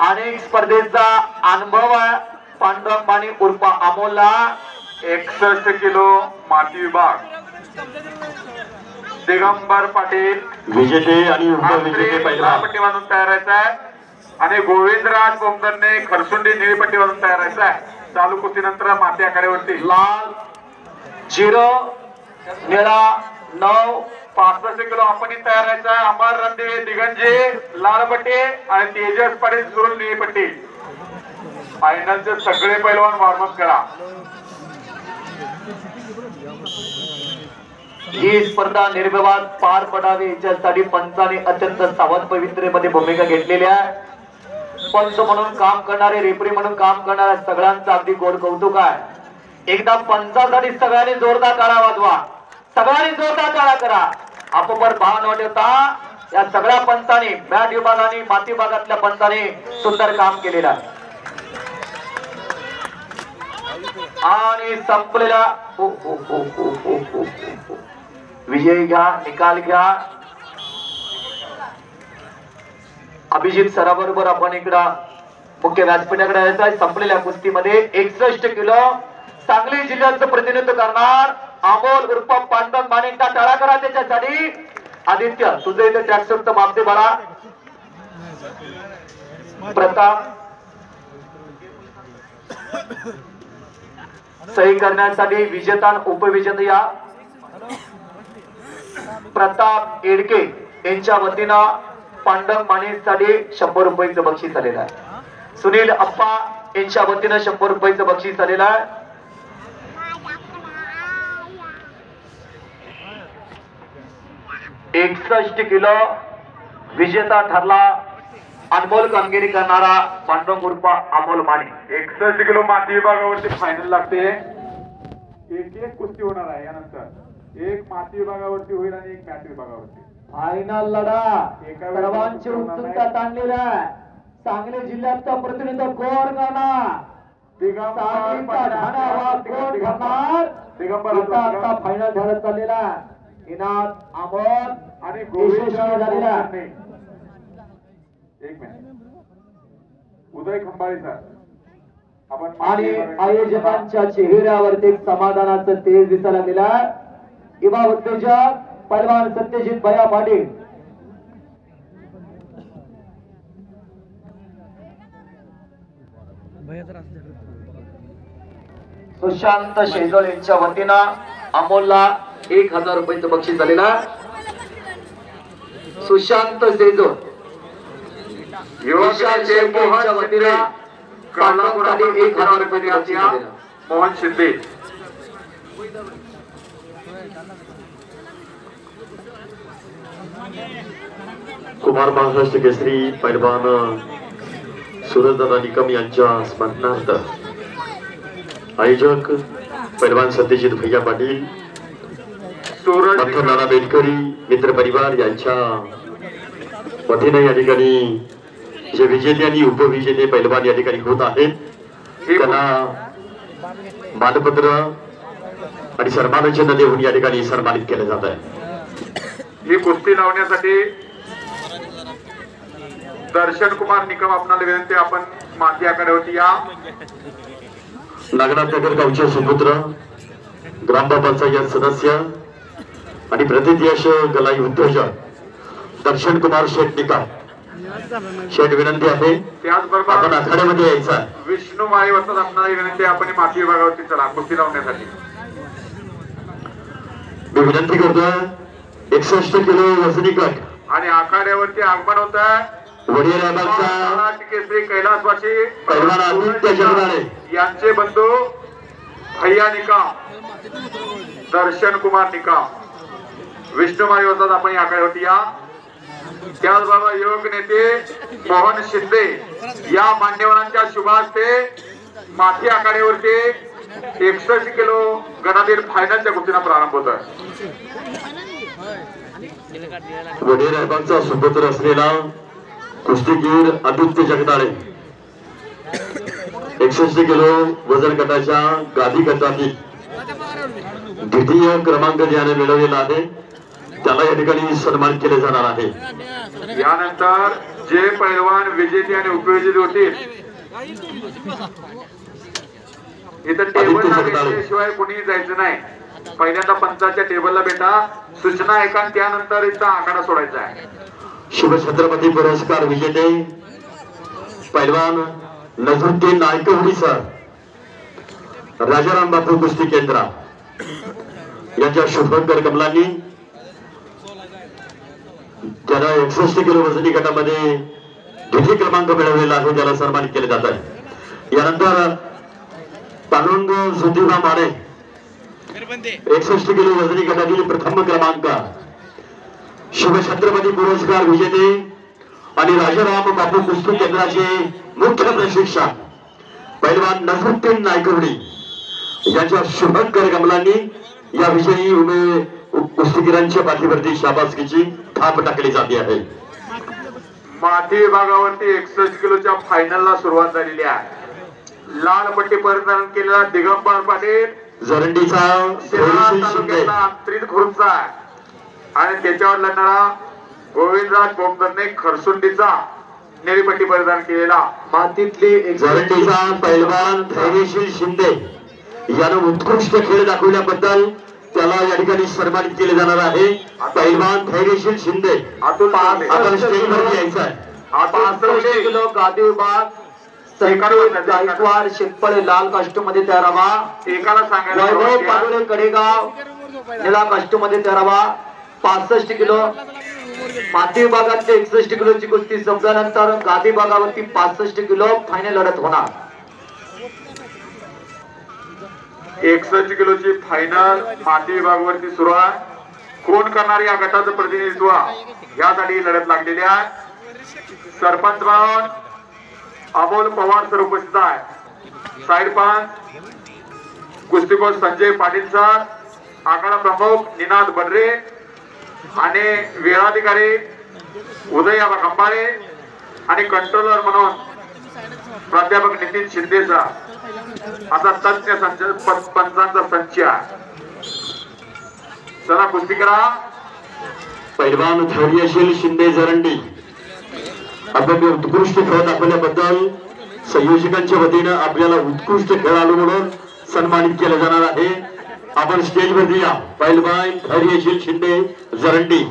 अनेक स्पर्धेचा अनुभव आहे. पांडुरंग माने उर्फ अमोलला 61 किलो माती विभाग दिगंबर पाटील विजेते आणि उपविजेते पैलवान पट्टी बांधून तयार राहायचं आहे. आणि गोविंदराज बोमकरने खरसुंडी निळी पट्टी बांधून तयार राहायचं आहे. चालू कुस्तीनंतर माती आखाड्यावरती लाल 0 निळा 9 65 किलो आपण तयार राहायचं आहे. अमर रणदिवे दिगंजे लाल पट्टी आणि तेजस पाटील सुरुल निळी पट्टी. फायनलचे सगळे पैलवान वॉर्मअप करा. ही स्पर्धा निर्विवाद पार पडावी याच्यासाठी पंचाने अत्यंत सावध पवित्रेमध्ये भूमिका घेतलेली आहे. पंच म्हणून काम करणारे, रेफरी म्हणून काम करणाऱ्या सगळ्यांचं अगदी गोड कौतुक आहे. एकदा पंचासाठी सगळ्यांनी जोरदार टाळ्या वाजवा. सगळ्यांनी जोरदार टाळ्या करा. आपोपर भान वाटवता या सगळ्या पंचांनी मॅट विभागाने माती विभागातल्या पंचांनी सुंदर काम केलेलं आहे. आणि संपलेला विजय घ्या, निकाल घ्या. अभिजित सराबरोबर आपण इकडं मुख्य व्यासपीठाकडे यायचं आहे. संपलेल्या कुस्तीमध्ये 61 किलो सांगली जिल्ह्याचं प्रतिनिधित्व करणार अमोल उर्फ पांडुरंग मानेंचा टाळा करा त्याच्यासाठी. आदित्य तुझं इथे ट्रॅक्सरचं माप दे बाळा. प्रताप सही करण्यासाठी विजेता उपविजेता या प्रताप एडके यांच्या वतीनं पांडुरंग मानेसाठी 100 रुपयाचं बक्षीस आलेलं आहे. सुनील अप्पा यांच्या वतीनं 100 रुपयाचं बक्षीस आलेलं आहे. एकसष्ट किलो विजेता ठरला अनमोल कामगिरी करणारा पांडुरंग उर्फ अमोल माने. 61 किलो माती विभागावरती फायनल लागते. एक कुस्ती होणार आहे यानंतर. एक माती विभागावरती होईल आणि एक मॅट विभागावरती. फायनल लढा सर्वांची उत्सुकता ताणलेला आहे. सांगली जिल्ह्याचं प्रतिनिधित्व कोण करणार? दिगंबर सांगलीचा ठाणा वा कोण करणार? दिगंबर इथं आता फायनल ठरत चाललेला इनाद अमोल आणि यशस्वी झालेला एक मिनिट उदय खंबाळे सर आपण आणि आयोजकांच्या चेहऱ्यावरती एक समाधानाचं तेज दिसायला लागलेला युवा उद्योजक पहलवान सत्यजित भैया पाटील सुशांत शेजोळ यांच्या वतीनं अमोलला 1000 रुपयाचं बक्षीस झालेला सुशांत शेजोळ युवकांचे मोहन शिंदे कोल्हापुरातील 1000 रुपयाचं बक्षीस झालेलं मोहन शिंदे कुमार महाराष्ट्र केसरी पैलवान सूरजदादा निकम यांच्या स्मरणार्थ आयोजक पैलवान सत्यजित भैया पाटील सूरज नाना बेलकरी मित्र परिवार यांच्या वतीने या ठिकाणी जे विजेते आणि उपविजेते पैलवान या ठिकाणी होत आहेत त्यांना मानपत्र आणि सन्मानचिन्ह देऊन या ठिकाणी सन्मानित केले जात आहे। ही कुस्ती लावण्यासाठी दर्शन कुमार निकम आपणाला विनंती आपण माती आखाड्यावरती या नागनाथ नगर गावचे सुपुत्र ग्रामपंचायत सदस्य आणि प्रतियश गलाई उद्योजक दर्शन कुमार शेठ निकम शेठ विनंती आहे आपण त्याचबरोबर आखाड्यामध्ये यायचं आहे। विष्णू माळी वर्षात आपणाला विनंती आहे आपण माती विभागावरती चला कुस्ती लावण्यासाठी मी विनंती करतोय 61 किलो वजनी गट आणि आखाड्यावरती आगमन होत आहे वडिराबादचा केसरी कैलासवासी पैलवान आदित्य जगदाळे यांचे बंधू भैया निकम दर्शन कुमार निकम विष्णू माळी वर्षात आपण या आखाड्यावरती या त्याचबरोबर युवक नेते मोहन शिंदे या मान्यवरांच्या शुभ हस्ते माती आखाड्यावरती 61 किलो गटातील फायनलच्या कुस्तीला प्रारंभ होत आहे। वडिराबादचा सुपुत्र असलेला कुस्तीगीर आदित्य जगदाळे 61 किलो वजन गटाच्या गादी गटातील द्वितीय क्रमांक ज्याने मिळवलेला आहे त्याला या ठिकाणी सन्मान केले जाणार आहे। यानंतर जे पैलवान विजेते आणि उपविजेते होतील इथं टेबल शिवाय कोणी जायचं नाही पहिल्यांदा पंचाच्या टेबलला भेटा सूचना ऐका आणि त्यानंतर इथं आखाडा सोडायचा आहे। शुभ छत्रपती पुरस्कार विजेते पैलवान नजरुद्दीन नायकवडी सर राजाराम बापू कुस्ती केंद्र यांच्या शुभंकर कमलांनी त्याला 61 किलो वजनी गटामध्ये द्वितीय क्रमांक मिळवलेला आहे त्याला सन्मानित केले जात आहे। यानंतर पांडुरंग ज्योतिबा माने 61 किलो वजनी गटातील प्रथम क्रमांक शुभ छत्रपती पुरस्कार विजेते आणि राजाराम बापू कुस्ती केंद्राचे मुख्य प्रशिक्षक पैलवान नजरुद्दीन नायकवडी यांच्या शुभंकर कमलांनी या विषयी कुस्तीगीरांच्या पाठीवरती शाबासकीची थाप टाकली जाते आहे। माती विभागावरती 61 किलोच्या फायनलला सुरुवात झालेली आहे। लाल पट्टी परिधान केलेला दिगंबर पाटील जरंडीचा तालुक्यातला अंतरित खुर्चा आणि त्याच्यावर लढणारा गोविंदराज बोमदरने खरसुंडीचा निळी पट्टी परिधान केलेला मातीतली जरंडीचा पैलवान धैर्यशील शिंदे यानं उत्कृष्ट खेळ दाखवल्याबद्दल त्याला या ठिकाणी सन्मानित केले जाणार आहे। पैलवान धैर्यशील शिंदे आपण स्टेजवर यायचं आहे। 65 किलो गादी विभाग संकेत गायकवाड शेतपळे लाल कास्ट्यूम मध्ये तयार व्हा एकाला सांगायला वैभव पाडोळे कडेगाव निळा कास्ट्यूम मध्ये तयार व्हा 65 किलो माती विभागातली 61 किलोची कुस्ती संपल्यानंतर गादी विभागावरती 65 किलो फायनल लढत होणार। 61 किलोची फायनल माती विभागावरती सुरू आहे। कोण करणार या गटाचं प्रतिनिधित्व यासाठी लढत लागलेली आहे। सरपंच भावन अमोल पवार सर उपस्थित आहे। साइड पंच कुस्तीकोच संजय पाटील सर, आखाडा प्रमुख निनाद बर्रे आणि वेळाधिकारी उदय खंबाळे आणि कंट्रोलर म्हणून प्राध्यापक नितीन शिंदे सर असा तज्ञ पंचांचा संच आहे. चला कुस्ती करा. पैलवान धैर्यशील शिंदे जरंडी आपण उत्कृष्ट खेळ दाखवल्याबद्दल संयोजकांच्या वतीनं आपल्याला उत्कृष्ट खेळाडू म्हणून सन्मानित केलं जाणार आहे. आपण स्टेजवरती या. पैलवान धैर्यशील शिंदे जरंडी.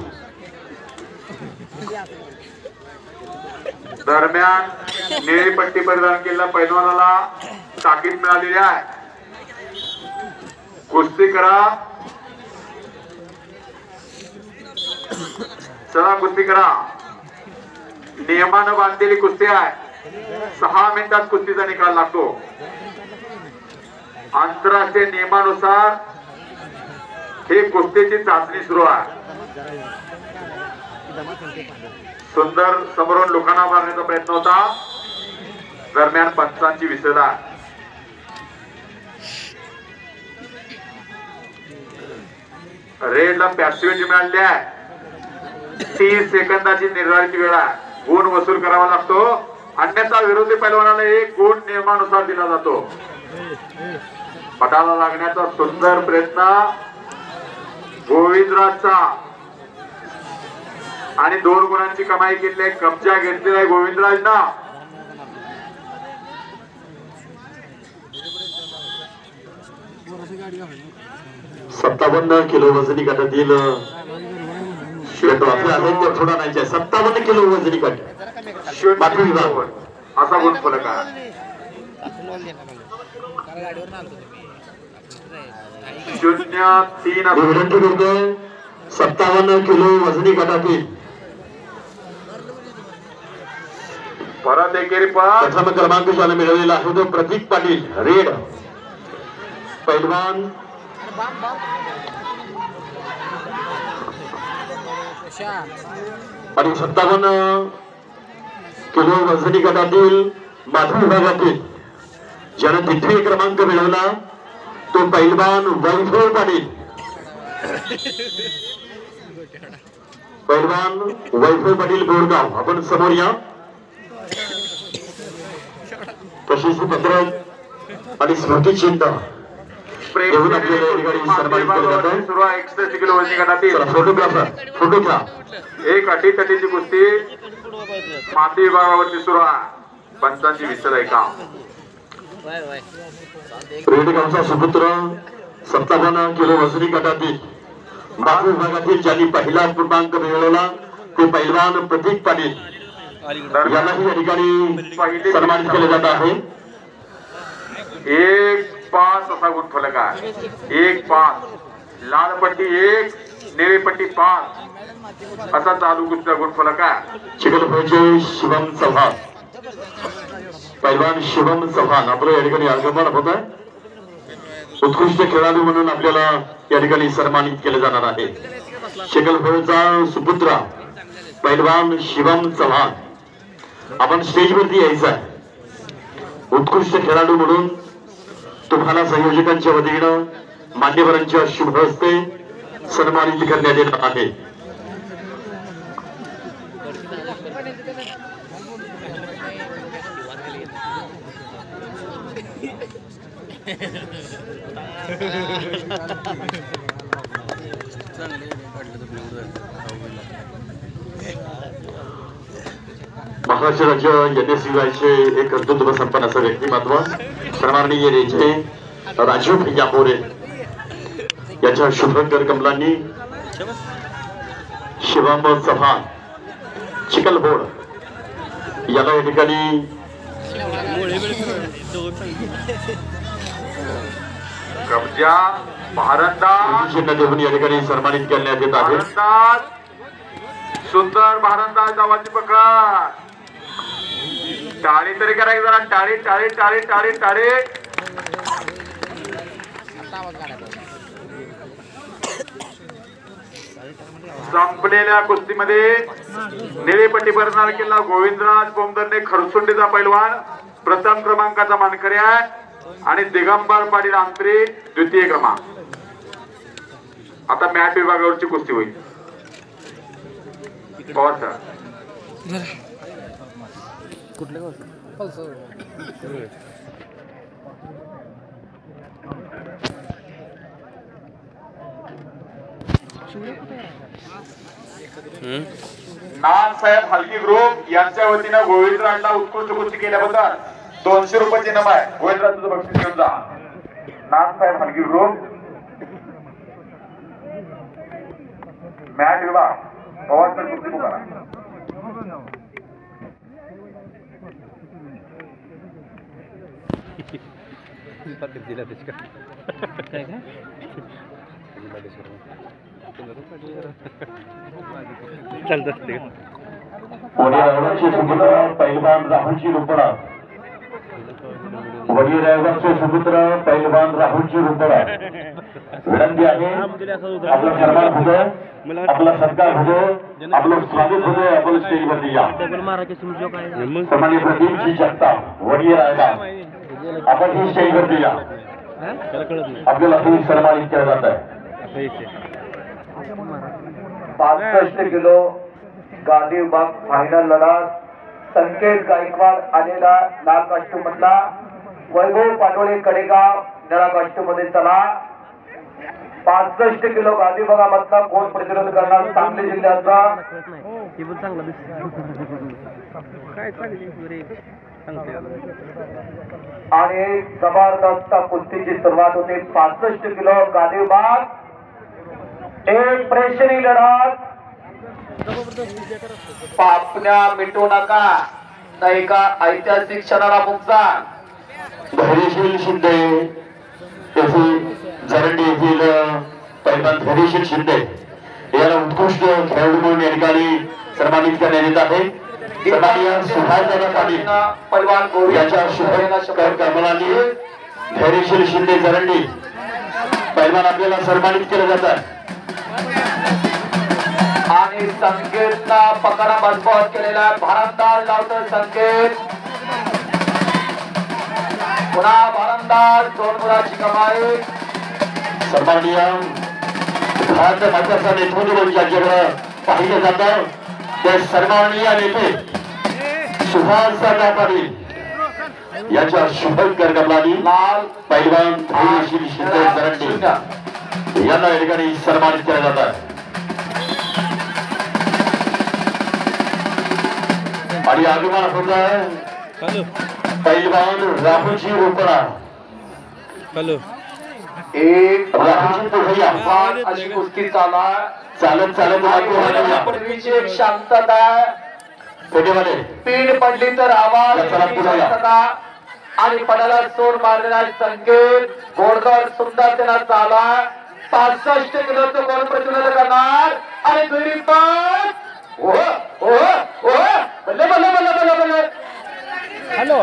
दरम्यान निळी पट्टी परिधान केलेल्या पैलवानाला ताकीद मिळालेली आहे. कुस्ती करा. चला कुस्ती करा. नियमानं बांधलेली कुस्ती आहे. 6 मिनिटात कुस्तीचा निकाल लागतो. आंतरराष्ट्रीय नियमानुसार ही कुस्तीची चाचणी सुरू आहे. सुंदर समोरून लोकांना मारण्याचा प्रयत्न होता. दरम्यान पंचांची विसर्जन. रेडला पॅसिव्हिटी मिळाली आहे. 30 सेकंदाची निर्धारित वेळ आहे. गुण वसूल करावा लागतो, अन्यथा विरोधी पैलवानाला 1 गुण नियमानुसार दिला जातो. पटाला लागण्याचा सुंदर प्रयत्न गोविंदराजचा आणि 2 गुणांची कमाई केली. कब्जा घेतलेला आहे गोविंदराजना. सत्तावन्न किलो वजनी गटातील थोडा नाही 57 किलो वजनी गट बाकी विभाग असा गुण फलक आहे. 0-3 विनंती करतोय. 57 किलो वजनी गटातील परत एकेरी पण प्रथम क्रमांक ज्याला मिळवलेला आहे तो प्रतीक पाटील रेड. पैलवान आणि 57 किलो वजनी गटातील माधव विभागातील ज्याने 3 क्रमांक मिळवला तो पैलवान वैभव पाटील. पैलवान वैभव पाटील बोरगाव. आपण समोर या. प्रशस्ती पत्रक आणि स्मृती चिन्ह घेऊन आपल्याला या ठिकाणी सन्मानित केलं जातं. सुरू आहे. 61 किलो वजनी गटातील फोटोग्राफर फोटो घ्या. एक अटीतटीची कुस्ती माती विभागावरती सुरू आहे. पंचांची विसर आहे का. रेडगावचा सुपुत्र 57 किलो वजनी गटातील माधव विभागातील ज्यांनी पहिला क्रमांक मिळवला ते पैलवान प्रतीक पाटील यांनाही या ठिकाणी सन्मानित केले जात आहे. 1-5 असा गुण फलक आहे. 1-5 लाल पट्टी 1 निळी पट्टी 5 असा चालू कुस्त्या गुण फलक आहे. चिखलपूरचे शिवम चव्हाण पैलवान शिवम चव्हाण आपलं या ठिकाणी आगमन होत आहे. उत्कृष्ट खेळाडू म्हणून आपल्याला या ठिकाणी सन्मानित केले जाणार आहे. चिखलपूरचा सुपुत्र पैलवान शिवम चव्हाण आपण स्टेजवरती यायचं आहे. उत्कृष्ट खेळाडू म्हणून तुम्हाला संयोजकांच्या वतीनं मान्यवरांच्या शुभ हस्ते सन्मानित करण्यात येणार आहे. महाराष्ट्र राज्य NSUI एक कर्तृत्व संपन्न असं व्यक्तिमत्व सन्माननीय रेचे राजीव भैया मोरे याच्या शुभकर कमलांनी शिवम चव्हाण चिखलपूर याला या ठिकाणी कब्जा भारंदाज चिन्ह देऊन या ठिकाणी सन्मानित करण्यात येत आहे. सुंदर भारंदाज नावाची पकड. टाळी तरी करा जरा. टाळी टाळी टाळी टाळी टाळी. संपलेल्या कुस्तीमध्ये निळी पट्टी परिधान केला गोविंदराज बोमदरने खरसुंडीचा पैलवान प्रथम क्रमांकाचा मानकरी आहे आणि दिगंबर पाटील आंतरे द्वितीय क्रमांक. आता मॅट विभागावरची कुस्ती होईल. पवार सर कुठल्या नाथसाहेब हलगी ग्रुप यांच्या वतीनं गोविंदराजला उत्कृष्ट कुस्ती केल्याबद्दल 200 रुपयाची इनाम आहे. गोविंदराज तुझं बक्षीस घेऊन जा. नाथसाहेब हलगी ग्रुप मॅच विभाग पवार सर कुस्ती पुकारा. चालत असते वडीरायवाचे सुपुत्र पैलवान राहुलजी रुपडा. वडीरायवाचे सुपुत्र पैलवान राहुलजी रुपडा. विनंती आहे आपला सन्मान होतो, आपला सत्कार होतो, आपलं स्वागत होतं. आपण स्टेजवरती या. सन्माननीय प्रदीपजी जगताप वडीरायवा आपण ही स्टेजवरती या. आपल्याला तुम्ही सन्मानित केलं जात आहे. 65 किलो गादी विभाग फायनल लढत संकेत गायकवाड आलेला लाल कास्ट्यूम मधला, वैभव पाटोळे कडेगाव निळा कास्ट्यूम मध्ये चला. 65 किलो गादी विभागामधला कोण प्रतिरोध करणार सांगली जिल्ह्याचा आणि जबरदस्त कुस्तीची सुरुवात होते. 65 किलो गादी विभाग एक प्रेक्षणीय लढत. पापण्या मिटू नका नाही का ऐतिहासिक क्षणाला मुक्ता. धैर्यशील शिंदे येथे जरंडी येथील पैलवान धैर्यशील शिंदे याला उत्कृष्ट खेळाडू म्हणून या ठिकाणी सन्मानित करण्यात येत आहे. सन्माननीय सुभाषदादा पाटील पैलवान यांच्या शुभ कर्मलानी धैर्यशील शिंदे जरंडी पैलवान आपल्याला सन्मानित केलं जात आहे. आणि संकेतला पकडा मजबूत केलेला भारंदाज लावतो संकेत. पुन्हा भारंदाज 2 गुणाची कमाई. सन्माननीय भारत माताचा नेतृत्व ज्याच्याकडे पाहिलं जातं ते सन्माननीय नेते सुभाषदादा पाटील यांच्या शुभ कर्मलानी लाल पैलवान धैर्यशील शिंदे जरंडी यांना या ठिकाणी सन्मानित केलं जात आहे. आणि अभिमान होत आहे पैलवान राहुलजी रोकडा. एक राहुलजी पुढे अशी कुस्ती चाला. चालत चालत पूर्वीची एक शांतता पेटेमध्ये पीड पडली तर आवाज चला पुढे या. शांतता. आणि पडाला सोड मारलेला संकेत गोडगड सुंदर त्याला चाला. 65 किलोचं कोण प्रतिरोध करणार आणि दुरी पण बल्ले बल्ले बल्ले बल्ले बल्ले. हॅलो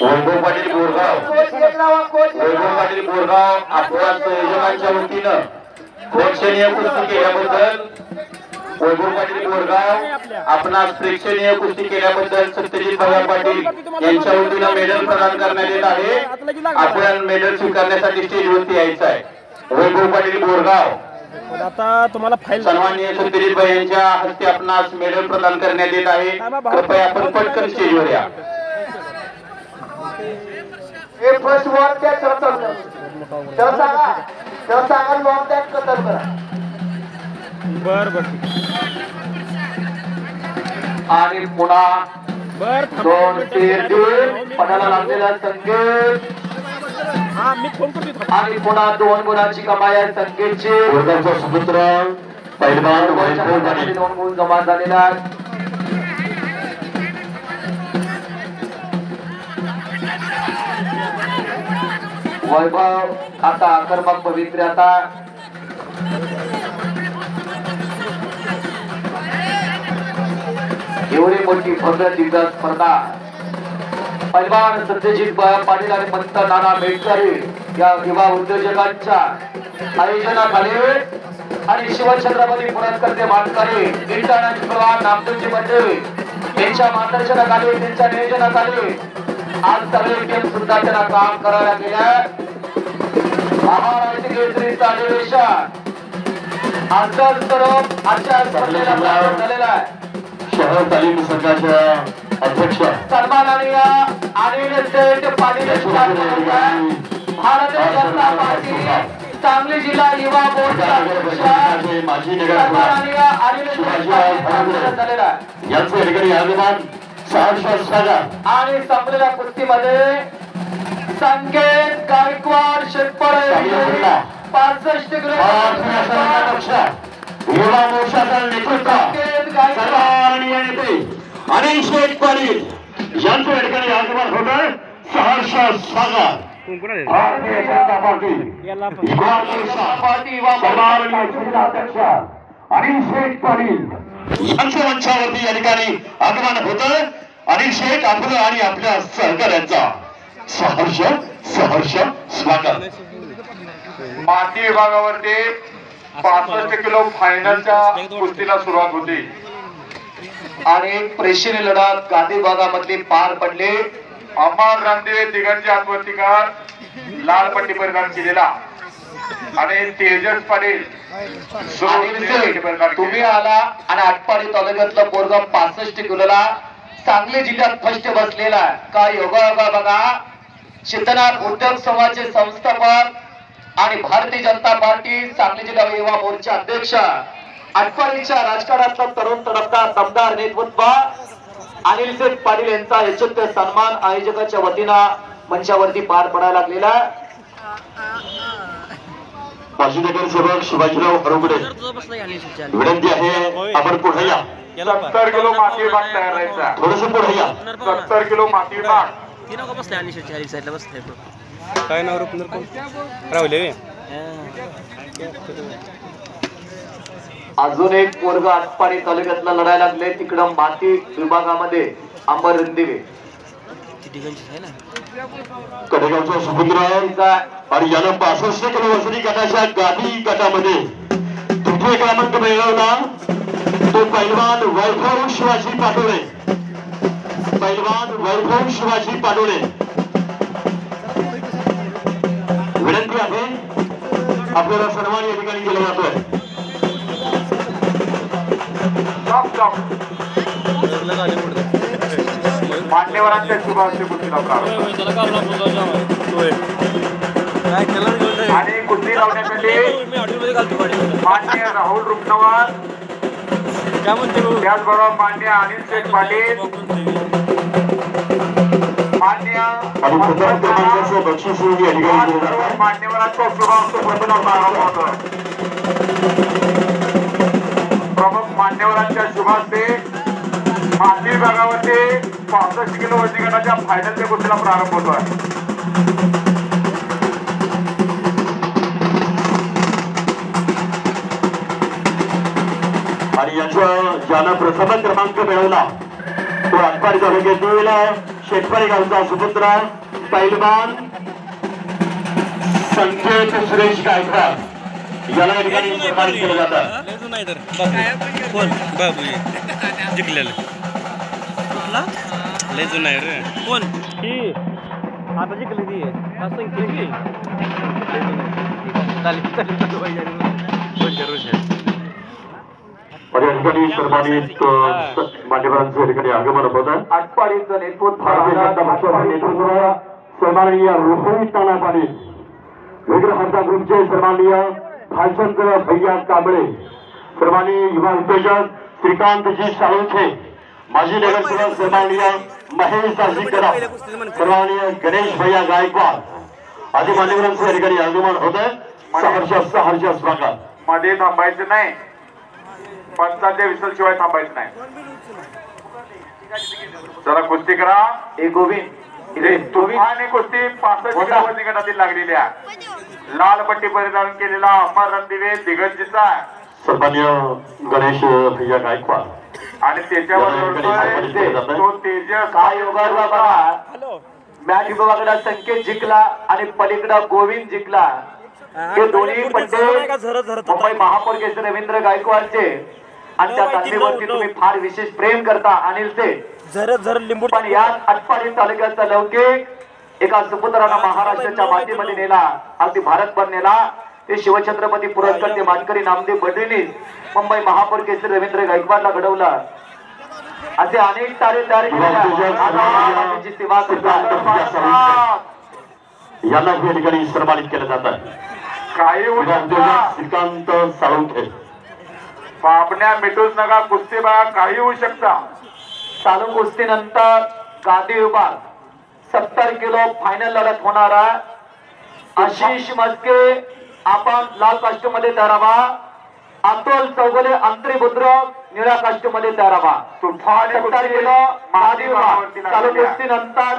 वैभव पाटील बोरगाव वैभव पाटील बोरगाव आपल्या संयोजकांच्या वतीनं प्रेक्षणीय कुस्ती केल्याबद्दल वैभव पाटील बोरगाव आपणास प्रेक्षणीय कुस्ती केल्याबद्दल सत्यजित भैया पाटील यांच्या वतीनं मेडल प्रदान करण्यात येत आहे. आपण मेडल स्वीकारण्यासाठी स्टेजवरती यायचं आहे. वैभव पाटील बोरगाव आता तुम्हाला फाईल सन्माननीय सत्यजित भाई यांच्या हस्ते आपणास मेडल प्रदान करण्यात येत आहे. कृपया आपण पटकन स्टेजवर या. हे फर्स्ट वॉर त्या त्याला सांगा लॉंग टॅग कतर करा. बर बर आणि पुन्हा बर 2 3 पडाला लागलेला संकेत. हा मी फोन करतो. आणि पुन्हा 2 गुणाची कमाई आहे संकेतची. बोरगावचा सुपुत्र पैलवान वैभव पाटील 2 गुण जमा झालेला. वैभव आता आक्रमक पवित्र आता एवढी मोठी भव्य दिव्य स्पर्धा पैलवान सत्यजित पाटील आणि पंत नाना मेटकरी या युवा उद्योजकांच्या आयोजनाखाली आणि शिवछत्रपती पुरस्कर्ते मानकरी इंटरनॅशनल नामदेवजी मंडळी यांच्या मार्गदर्शनाखाली त्यांच्या नियोजनाखाली आज सगळे टीम सुद्धा त्यांना काम करायला गेल्या. महाराष्ट्र केसरीचं अधिवेशन आजच स्वरूप आजच्या स्पर्धेला प्रारंभ झालेला आहे. शहर तालीम संघाच्या अध्यक्ष सन्माननीय अनिल सेठ पाटील भारतीय जनता पार्टी सांगली जिल्हा युवा मोर्चा माजी नगरसेवक झालेला आहे यांचे ठिकाणी आगमन सहर्ष स्वागत. आणि संपलेल्या कुस्तीमध्ये संकेत गायकवाड शेटपळे 65 किलो युवा मोर्चाचा नेतृत्व सर्वांनी नेते अनिल शेठ पाटील यांच्या ठिकाणी आगमन होतं. सहर्ष स्वागत. भारतीय जनता पार्टी युवा मोर्चा सर्वांनी जिल्हाध्यक्ष अनिल शेठ पाटील यांच्या मंचावरती या ठिकाणी आगमन होतं. अनिल शेठ आपलं आणि आपल्या सहकार्यांचा सहर्ष सहर्ष स्वागत. माती विभागावरती 65 किलो फायनलच्या कुस्तीला सुरुवात होती आणि प्रेक्षणीय लढत गादी भागामधली पार पडली. अमर रामदेव दिगंजी आत्महत्याकार लाल पट्टी परिधान केलेला आणि तेजस पाटील तुम्ही आला आणि आटपाडी तालुक्यातलं पोरगा 65 किलोला सांगली जिल्ह्यात फर्स्ट बसलेला आहे. का योगा योगा बघा. सिद्धनाथ उद्योग समाजाचे संस्थापक आणि भारतीय जनता पार्टी सांगली जिल्हा युवा मोर्चा अध्यक्ष आटपाडीच्या राजकारणातला तरुण तडफदार दमदार नेतृत्व अनिल शेठ पाटील यांचा यशस्वी सन्मान आयोजकाच्या वतीनं मंचावरती पार पडायला लागलेला. माजी नगरसेवक शिवाजीराव हरवगडे विनंती आहे आपण पुढे या. 70 किलो माती विभाग तयार राहायचा. थोडस पुढे या. 70 किलो माती विभाग. काय नाव रुपनर कोण राहुले. अजून एक पोरगा आटपाडी तालुक्यातला लढायला लागले तिकडं माती विभागामध्ये अंबर रणदिवे कडेगावचा सुपुत्र आणि यानं 65 किलो वजनी गटाच्या गादी गटामध्ये तृतीय क्रमांक मिळवला तो पैलवान वैभव शिवाजी पाटोळे. पैलवान वैभव शिवाजी पाटोळे. विनंती आहे आपल्याला सर्वांनी या ठिकाणी केलं जातोय. मान्यवरांच्या शुभारंभ कुस्तीला प्रारंभ आणि कुस्ती लावण्यासाठी मान्य राहुल रुपनवर त्याचबरोबर मान्य अनिल शेठ पाटील मान्य आणि प्रथम क्रमांकाचं बक्षीस या ठिकाणी दिलं जात आहे. मान्यवरांचा शुभारंभ कुस्तीला प्रारंभ होतो. प्रमुख मान्यवरांच्या शुभास्ते माती विभागावरती 65 किलो वजनी गटाच्या फायनलच्या कुस्तीला प्रारंभ होतोय. आणि याच्या ज्यानं प्रथम क्रमांक मिळवला तो आटपाडी तालुक्यातील शेतकरी गावचा सुपुत्र पैलवान संकेत सुरेश गायकवाड याला या ठिकाणी सन्मानित केलं जातं. कोण बाबू जिंकलेलं लय जुना आहे रे. कोण ही आता जिंकली ती आणि या ठिकाणी सन्मानित मान्यवरांचं या ठिकाणी आगमन होतं. आटपाडीचं नेतृत्व भारतीय जनता पक्षाचे नेतृत्व सन्माननीय रोहित नाना पाटील विग्रहांचा ग्रुपचे सन्माननीय भालचंद्र भैया कांबळे सन्माननीय युवा उद्योजक श्रीकांतजी साळुंखे माजी नगरसेवक सन्माननीय महेश दाजी कदम सन्माननीय गणेश भैया गायकवाड आदी मान्यवरांचं या ठिकाणी आगमन होतं. सहर्ष स्वागत. मध्ये थांबायचं नाही. पंचाच्या विसल शिवाय थांबायचं नाही. जरा कुस्ती करा. एक गोविंद आणि कुस्ती 65 किलो वजनी गटातील लागलेली आहे. लाल पट्टी परिधान केलेला अमर रणदिवे दिग्गजीचा सन्मान्य गणेश भैया गायकवाड आणि त्याच्यावर तो तेजस काय योगाला बघा. मॅच विभागाला संकेत जिंकला आणि पलीकडा गोविंद जिंकला. हे दोन्ही पट्टे मुंबई महापौर केसरी रवींद्र गायकवाडचे आणि त्या तालमीवरती तुम्ही फार विशेष प्रेम करता अनिल शेठ. पण याच आटपाडी तालुक्याचा लौकिक एका सुपुत्राला महाराष्ट्राच्या मातीमध्ये नेला. अगदी भारतभर नेला. ते शिवछत्रपती पुरस्कार ते मानकरी नामदेव बडवींनी मुंबई महापौर केसरी रवींद्र गायकवाडला घडवलं. असे अनेक तारे तयार केलेल्या सेवा करतात. यांना या ठिकाणी सन्मानित केलं जातं. काही होऊ शकता, श्रीकांत साळुंखे. पापण्या मिटूच नका, कुस्ती बघा, काही होऊ शकता. चालू कुस्तीनंतर गादी विभाग 70 किलो फायनल लढत होणारा आशिष मस्के आपण लाल कास्ट्यूम मध्ये तयारावा. अतुल चौगुले अंतरी बुद्रुक निळ्या कास्ट्यूम मध्ये तयारावा. 70 किलो गादी विभाग चालू कुस्तीनंतर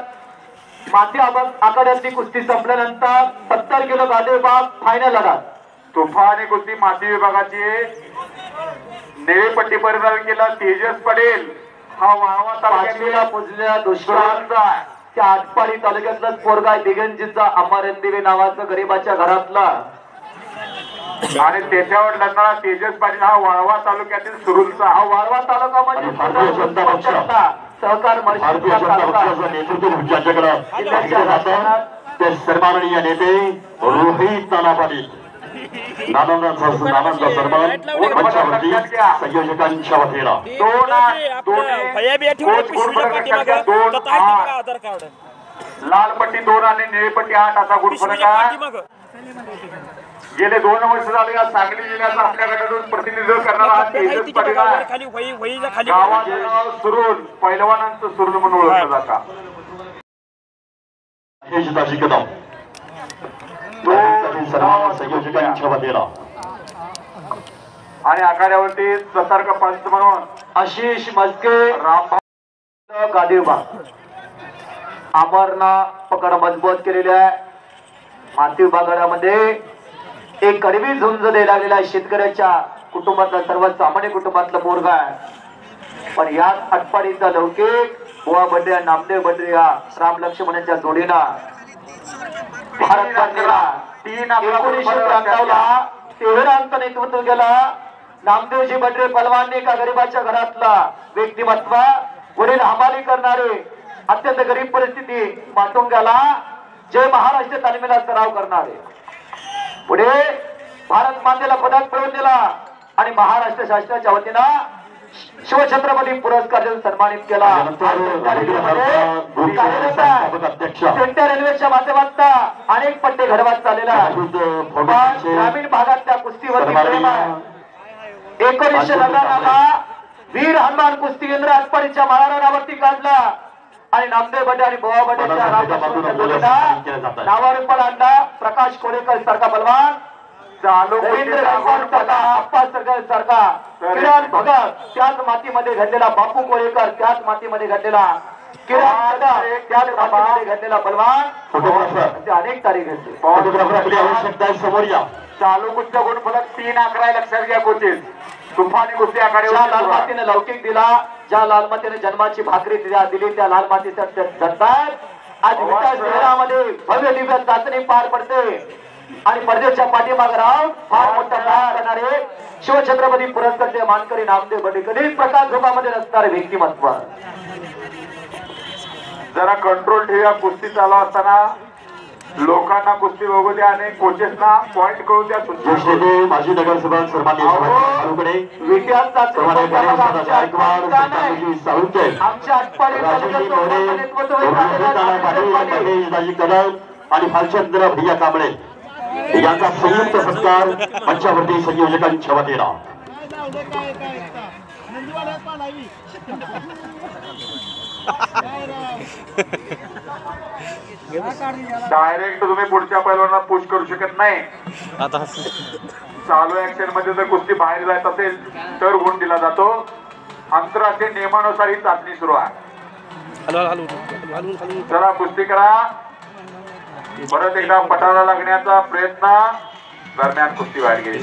माती आखाड्यातली कुस्ती संपल्यानंतर 70 किलो गादी विभाग फायनल लढत. तुफानी कुस्ती माती विभागाची निळे पट्टी परिधान केला तेजस पडेल. हा वाळवा पाचवीला पुजलेला दुष्काळाचा त्या आटपाडी तालुक्यातला पोरगा दिगंजीचा अमर दिवे नावाचं गरीबाच्या घरातला आणि त्याच्यावर लढणारा तेजस पाटील हा वाळवा तालुक्यातील सुरुलचा. हा वाळवा तालुका म्हणजे भारतीय जनता पक्ष. सहकार भारतीय जनता पक्षाचं नेतृत्व ज्यांच्याकडे जातं ते सन्माननीय नेते रोहित नाना पाटील. नानांचा सन्मान मंचावरती संयोजकांच्या वतीला आधार कार्ड लाल पट्टी 2 आणि निळी पट्टी 8 असा गुण फरक आहे. गेले 2 वर्ष झाले या सांगली जिल्ह्याचा आपल्या गटातून प्रतिनिधित्व करणारा हा तेजस पाटील आहे. गावाचं नाव सुरुल, पैलवानांचं सुरुल म्हणून ओळखलं जातं. हेशदाजी कदम संयोजकांच्या वतीला आणि आखाड्यावरती सतर्क पंच म्हणून आशिष मस्के राम गादी विभाग अमरना पकड मजबूत केलेल्या माती विभागामध्ये एक कडवी झुंज द्यायला लागलेला शेतकऱ्याच्या कुटुंबातला सर्वसामान्य कुटुंबातला पोरगा आहे. पण याच आटपाडीचा लौकिक बुवा बड्डे नामदेव बड्डे या राम लक्ष्मणाच्या जोडीला भारत बांधलेला 1993ला तेहरांचं नेतृत्व केला. नामदेवजी बड्डे पलवानने एका गरीबाच्या घरातला व्यक्तिमत्व, वडील हमाली करणारे, अत्यंत गरीब परिस्थिती माटुंग्याला जय महाराष्ट्र तालमीला सराव करणारे, पुढे भारत मातेला पदक मिळवून दिला आणि महाराष्ट्र शासनाच्या वतीनं शिवछत्रपती पुरस्कार देऊन सन्मानित केला. सेंट्रल रेल्वेच्या माध्यमातून अनेक पट्टे घडवत चाललेला ग्रामीण भागातल्या कुस्तीवरती प्रेम आहे. 1999ला वीर हनुमान कुस्ती केंद्र आटपाडीच्या महाराणावरती काढला आणि नामदेव बड्डे आणि बोवा बड्डेच्या नावावर पण आणला. प्रकाश कोळेकर सारखा बलवान, रवींद्र गायकवाड सारखा, आप्पा सारखा, किरण भगत त्याच मातीमध्ये घडलेला, बापू कोळेकर त्याच मातीमध्ये घडलेला, किरण त्याच मातीमध्ये घडलेला बलवान अनेक तारीख घडले. आवश्यकता समोर या. चालू कुस्त्या गुणफलक 3-11 लक्षात घ्या कोचेस. तुफानी कुस्ती आखाडे ज्या लाल मातीने लौकिक दिला, ज्या लाल मातीने जन्माची भाकरी दिली, त्या लाल मातीच्या जगतात आज विकास शहरामध्ये भव्य दिव्य चाचणी पार पडते आणि परदेशच्या पाठीमागे राहून फार मोठा प्रहार करणारे शिवछत्रपती पुरस्कारचे मानकरी नामदेव बड्डे कधीच प्रकाश झोपामध्ये नसणारे व्यक्तिमत्व. जरा कंट्रोल ठेवूया. कुस्ती चालू असताना लोकांना कुस्ती बघू द्या आणि कोचेसना पॉइंट करू द्या. माजी नगरसेवक सन्माननीय आमच्या कदम आणि भालचंद्र भैया कांबळे यांचा संयुक्त सत्कार मंचावरती संयोजकांच्या वतीला. डायरेक्ट तुम्ही पुढच्या पैलवानाला पुश करू शकत नाही. आता चालू ऍक्शन मध्ये जर कुस्ती बाहेर जायचं असेल तर गुण दिला जातो. आंतरराष्ट्रीय नियमानुसार ही चाचणी सुरू आहे. चला कुस्ती करा. परत एकदा पटाला लागण्याचा प्रयत्न दरम्यान कुस्ती बाहेर गेली.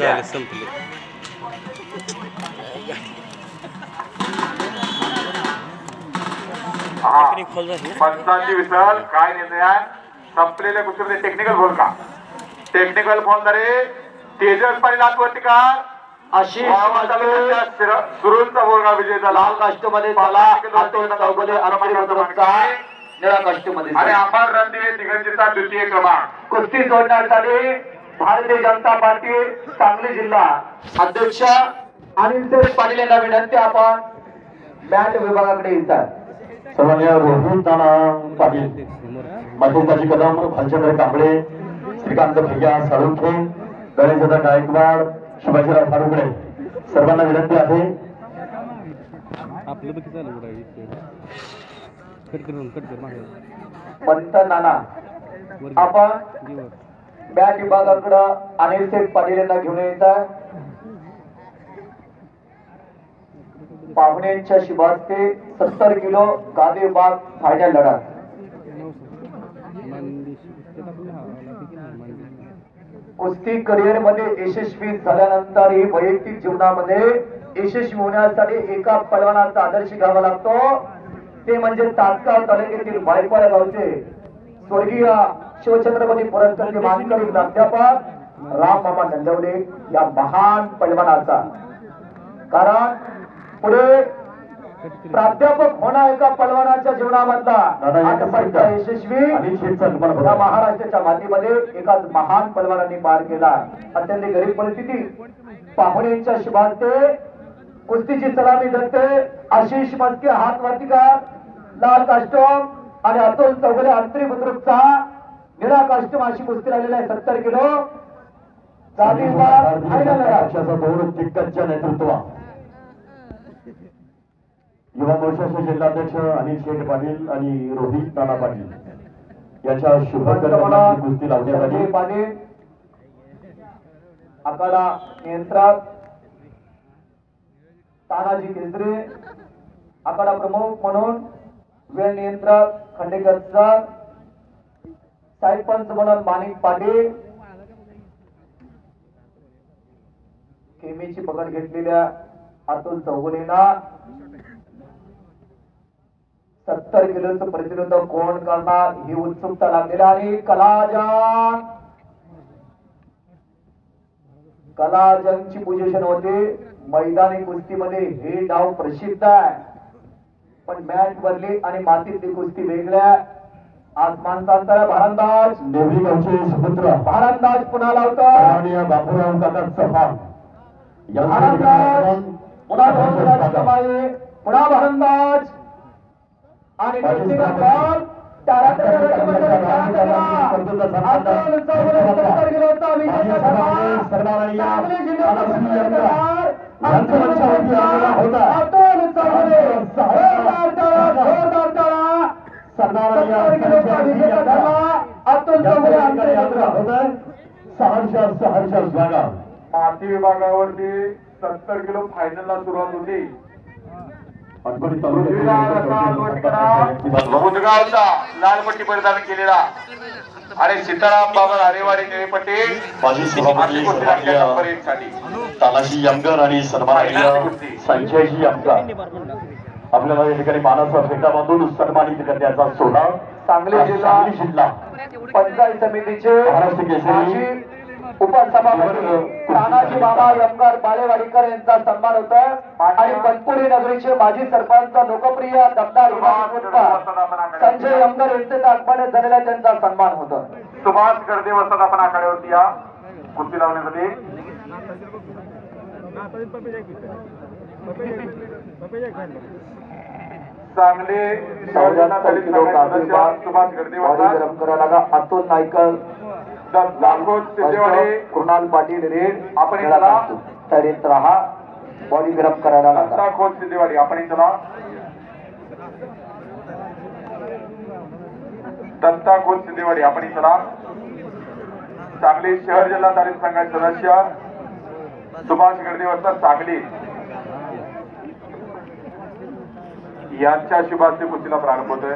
पंचांची विसल काय निर्णय आहे? संपलेल्या कुस्तीमध्ये टेक्निकल फॉल का? टेक्निकल फॉल द्वारे तेजस पाटील आत्महत्याकार सुरूंचा बोलगा विजय झाला. लाल काष्टमध्ये झाला निळा काष्टमध्ये आणि अमर रणदिवे दिगंजीचा द्वितीय क्रमांक. कुस्ती जोडण्यासाठी भारतीय जनता पार्टी सांगली जिल्हा अध्यक्ष अनिल पाटील यांना विनंती, आपण मॅट विभागाकडे येतात. सन्माननीय रोहित नाना पाटील मध्यस्थाची कदम भालचंद्र कांबळे, श्रीकांत भैया साळुंखे, गणेशदादा गायकवाड, शिवाजीराव फारुगडे सर्वांना विनंती आहे. आपलं बघ चालू कट कर मागे पंत नाना आपण बॅट विभागाकडं अनिल शेठ पाटील यांना घेऊन यायचा. पाहुण्यांच्या शिबास्ते 70 किलो गादी विभाग फायनल लढत. कुस्ती करिअर मध्ये यशस्वी झाल्यानंतर ही वैयक्तिक जीवनामध्ये यशस्वी होण्यासाठी एका पैलवानाचा आदर्श घ्यावा लागतो. ते म्हणजे तासगाव तालुक्यातील बायपाडा गावचे स्वर्गीय शिवछत्रपती पुरस्कार मानकरी प्राध्यापक राममामा नंदवडे या महान पैलवानाचा. कारण पुढे प्राध्यापक होणं एका पैलवानाच्या जीवनामधला आजपर्यंत यशस्वी या महाराष्ट्राच्या मातीमध्ये एकाच महान पैलवानांनी पार केला. अत्यंत गरीब परिस्थिती पाहुण्यांच्या शुभास्ते कुस्तीची सलामी देते आशिष मस्के हात वर्तिकार लाल कास्टोम आणि अतुल चौगले अंतरी बुद्रुकचा निळा कास्टोम अशी कुस्ती राहिलेला आहे. 70 किलो गादी विभाग फायनल लढत. दिग्गजच्या नेतृत्व युवा मोर्चाचे जिल्हाध्यक्ष अनिल शेठ पाटील आणि रोहित नाना पाटील याच्या शुभकर्माची कुस्ती लावण्यात आली. पाटील आखाडा नियंत्रक तानाजी केसरे, आखाडा प्रमुख म्हणून वेळ नियंत्रक खंडेकर सर, साहेबपंच म्हणून माणिक पाटील, केमीची पकड घेतलेल्या अतुल चौगुलेंना 70 किलोचं प्रतिरोधक कोण करणार ही उत्सुकता लागलेली. आणि कलाजंगची पोझिशन होते. मैदानी कुस्तीमध्ये हे डाव प्रसिद्ध आहे, पण मॅच भरली आणि मातीतली कुस्ती वेगळ्या. आसमानचा भारंदाज नेवरी गावचे सुपुत्र भारंदाज पुन्हा लावतो. बापूराव काका चव्हाण भारंदाज पुन्हा पुन्हा भारंदाज आणि माती विभागावरती 70 किलो फायनलला सुरुवात होती. बुधगावचा लाल पट्टी परिधान केलेला आणि सीताराम बाबा आरेवाडी निळे पट्टी माजी सभापती तानाजी यमगर आणि सन्माननीय संजयजी यमगर आपल्याला या ठिकाणी मानाचा फेटा बांधून सन्मानित करण्याचा सोहळा. सांगली जिल्हा पंचायत समितीचे महाराष्ट्र केसरी उपसभापती तानाजी बाबा यमगर बालेवाडीकर यांचा सन्मान होता. आणि बनपुरी नगरीचे माजी सरपंच लोकप्रिय दमदार संजय यमगर यांचे ताकमाने झालेला त्यांचा सन्मान होता. सुभाष गर्दे वसत आपण आखाड्यावरती या कुस्ती लावण्यासाठी. चांगले सुभाष गर्दे गरम करायला अतुल नायकर कृणाल पाटील रेड आपण तयारीत राहा. बॉडी गरम करायला लागला. खोल सिद्धेवाडी आपण इथला दत्ता खोल सिद्धेवाडी आपण इथला सांगली शहर जिल्हा तालीम संघाचे सदस्य सुभाष गर्दे वसत सांगली यांच्या शुभास्ते कुस्तीला प्रारंभ होतोय.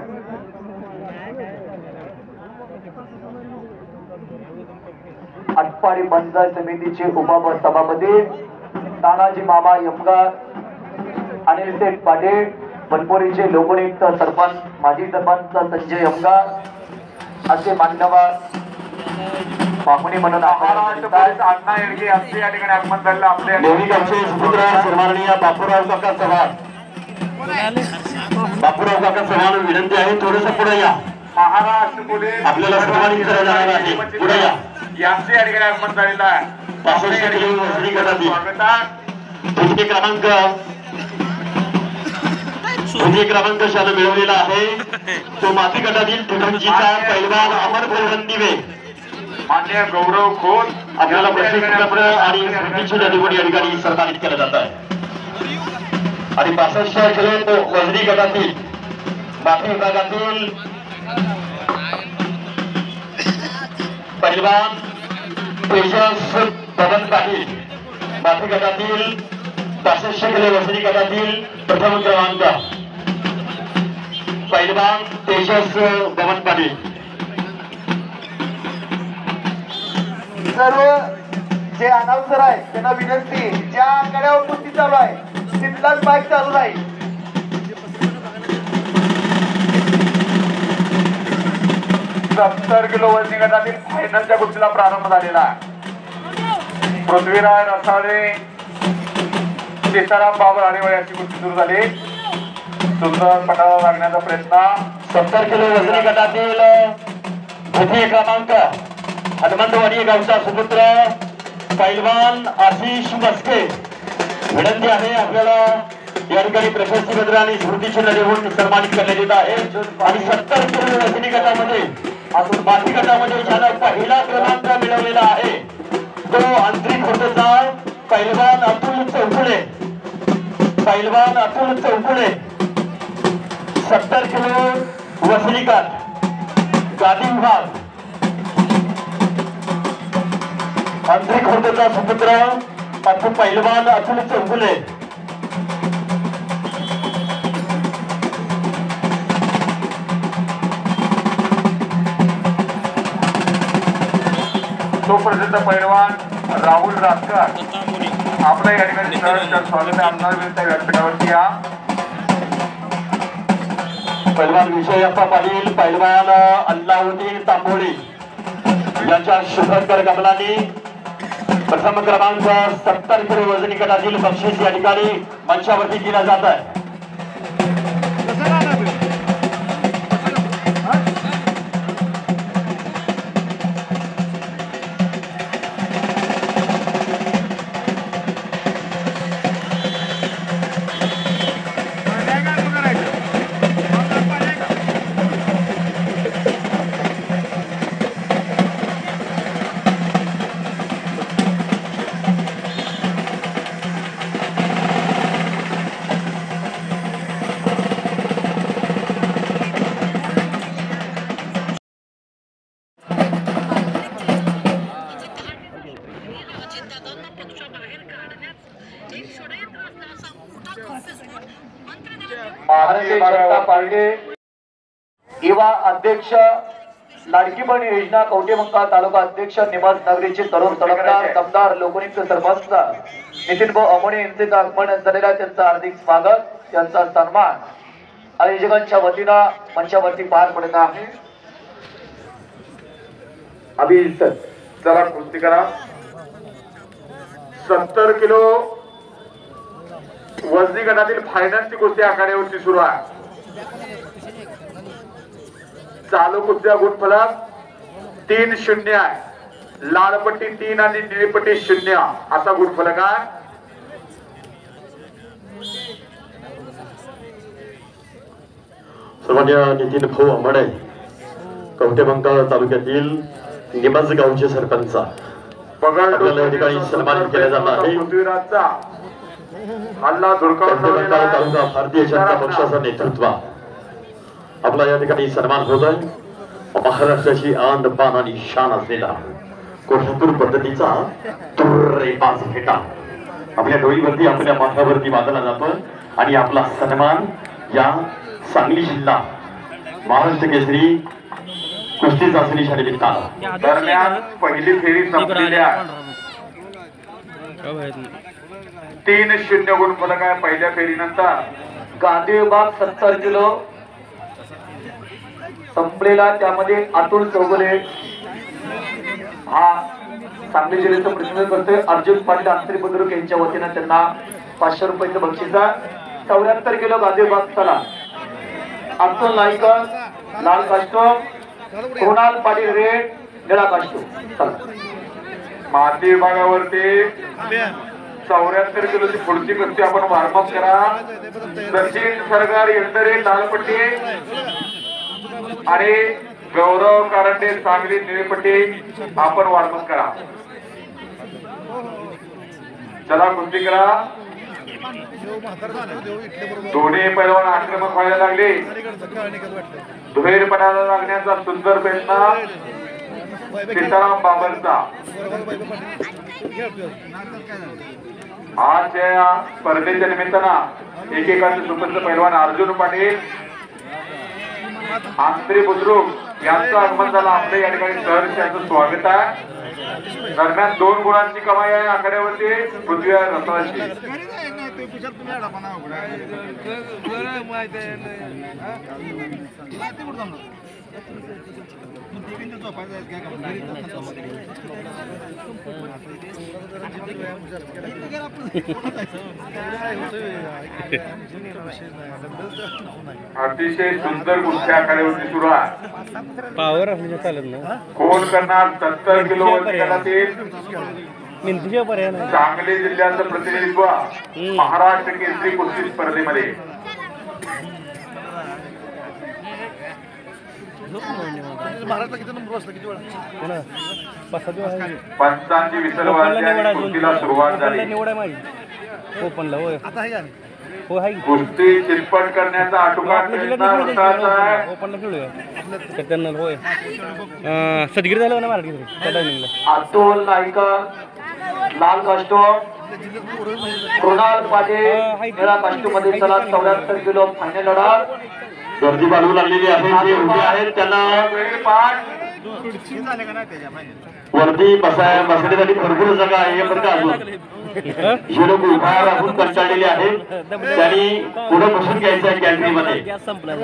आटपाडी पंचायत समितीचे उपसभापती तानाजी मामा यमगर, अनिल शेठ पाटील, बनपोरीचे लोकनियुक्त सरपंच माजी सरपंच संजय यमगर असे मान्यवर पाहुणे म्हणून अण्णा येडगे यांचे या ठिकाणी आगमन झालेलं आपले नेवरी गावचे सुपुत्र सन्माननीय बापूराव काका चव्हाण. बापूराव काका चव्हाण विनंती आहे थोडंसं पुढे या. महाराष्ट्र पोलीस आपल्याला सन्मानित करायला जाणार आहे. पुढे या. यांचे या ठिकाणी आगमन झालेलं आहे. 65 किलो वजनी गटातील स्वागतात. तुमचे क्रमांक द्वितीय क्रमांक शाल मिळवलेला आहे तो माती गटातील ठिकाणजीचा पैलवान अमर दिवे मान्य गौरव खोत आपल्याला प्रशिक्षण आणि स्मृतीची नदीवडी या ठिकाणी सन्मानित केलं जात आहे आणि 65 किलो वजनी गटातील माती विभागातील पैलवान तेजस पवन पाटील माती गटातील 65 किलो वजनी गटातील प्रथम क्रमांक पैलवान तेजस पवन पाटील. सर्व जे अनाउन्सर आहे त्यांना विनंती, ज्या कड्यावर कुस्ती चालू आहे तिथलाच बाईक चालू राहील. 70 किलो वजनी गटातील फायनलच्या कुस्तीला प्रारंभ झालेला आहे. पृथ्वीराज रसाळे सीताराम बाबर हरिवळ याची कुस्ती सुरू झाली. सुंदर पटाला लागण्याचा प्रयत्न. 70 किलो वजनी गटातील द्वितीय क्रमांक हनुमंतवाडी गावचा सुपुत्र पैलवान आशिष मस्के. विनंती आहे आपल्याला या ठिकाणी प्रशस्ती पत्र आणि स्मृतीचिन्ह देऊन सन्मानित करण्यात येत आहे. आणि 70 किलो वजनी गटामध्ये अजून माती गटामध्ये ज्यानं पहिला क्रमांक मिळवलेला आहे तो आंतरिक होतेचा पैलवान अतुल चौकुले. पैलवान अतुल चौकुले 70 किलो वजनी गट गादी विभाग आंतरिक होतेचा सुपुत्र अतुल पैलवान अतुल चौकुले. सुप्रसिद्ध पैलवान राहुल राजकर आपल्या या ठिकाणी स्वागत आहे. आमदार विरुद्ध व्यासपीठावरती या पैलवान विजयप्पा पाटील पैलवान अल्लाउद्दीन तांबोळी यांच्या शुभकर कमलांनी प्रथम क्रमांक 70 किलो वजनी गटातील बक्षीस या ठिकाणी मंचावरती दिला जात आहे. भारतीय जनता पार्टी युवा अध्यक्ष लाडकी बहीण योजना कवठेमंकाळ तालुका अध्यक्ष निवास नगरीचे तरुण तडफदार दमदार लोकनियुक्त सरपंच नितीन भाऊ अमोणे यांचे आगमन झालेला त्यांचं हार्दिक स्वागत, त्यांचा सन्मान आयोजकांच्या वतीनं मंचावरती पार पडत आहे. अभिषेक चला कुस्ती करा. 70 किलो वजनी गटातील फायनलची कुस्ती आखाड्यावरती सुरू आहे. चालू कुस्त्या गुणफलक 3-0 आहे. लाल पट्टी 3 आणि निळी पट्टी 0 असा गुणफलक आहे. सर्वज्ञ नितीन भाऊ अमोणे कवठेमंकाळ तालुक्यातील निमज गावचे सरपंच आपल्याला या ठिकाणी सन्मानित केला जात आहे. पृथ्वीराजचा हल्ला कवठेमंकाळ तालुका भारतीय जनता पक्षाचं नेतृत्व आपला या ठिकाणी सन्मान होत आहे. महाराष्ट्राची आन बान आणि शान असलेला कोल्हापूर पद्धतीचा तुर्रेबाज फेटा आपल्या डोळीवरती आपल्या माथ्यावरती बांधला जातो आणि आपला सन्मान या सांगली जिल्हा महाराष्ट्र केसरी कुस्ती चाचणीच्या निमित्तानं दरम्यान पहिली फेरी संपलेली आहे. 3-0 गुणफलक आहे पहिल्या फेरीनंतर. गांधी विभाग 70 किलो संपलेला, त्यामध्ये अतुल चौगुले हा सांगली जिल्ह्याचं प्रतिनिधित्व करतोय. अर्जुन पाटील आंतरिक बुद्रुक यांच्या वतीनं त्यांना 500 रुपयाचं बक्षीस आहे. 74 किलो गांधी विभाग चला अब्दुल नाईकर लाल कास्टूम, कृणाल पाटील रेड निळा कास्टूम. चला माती विभागावरती 74 किलोची पुढची कुस्ती आपण वॉर्मअप करा. सचिन सरगार यंदरे लालपट्टी आणि गौरव कारंडे सांगली निळपट्टी आपण वॉर्मअप करा. चला कुस्ती करा. दोन्ही पैलवान आक्रमक व्हायला लागले. दुहेर पडायला लागण्याचा सुंदर प्रयत्न सीताराम बाबरचा. आजच्या स्पर्धेच्या निमित्तानं एकेकाचे सुपंच पैलवान अर्जुन पाटील आंतरे बुद्रुक यांचं आगमन झालं. आपल्या या ठिकाणी सहर्ष यांचं स्वागत आहे. दरम्यान 2 गुणांची कमाई आहे आखाड्यावरती पृथ्वीराज रसाची. अतिशय सुंदर कुस्ती आखाड्यावरती सुरू आहे. पावर असल्याच्या चालत ना कोण करणार 70 किलो वजनातील मेहनतीच्या पर्याय नाही. सांगली जिल्ह्याचं प्रतिनिधित्व महाराष्ट्र केसरी कुस्ती स्पर्धेमध्ये. पंचांची विसर वाजल्याने कुस्तीला सुरुवात झाली. निवड आहे माझी ओपनला. होय हो आहे कुस्ती चितपट करण्याचा आटोकाट प्रयत्न अर्थाचा आहे. ओपनला खेळूया त्यांना. होय सदगिरी झालं ना मराठी त्या टायमिंगला. अतुल नाईकर लाल कास्टूम, कृणाल पाटील निळा कास्टूम मध्ये. चला 74 किलो फायनल लढत. गर्दी वाढवू लागलेली आहे. जे उभे आहेत त्यांना वरती बसण्यासाठी भरपूर जागा आहे. बरं का अजून जे लोक उभा राहून कंटाळलेले आहेत त्यांनी पुढे बसून घ्यायचं आहे गॅलरीमध्ये. गॅस संपला.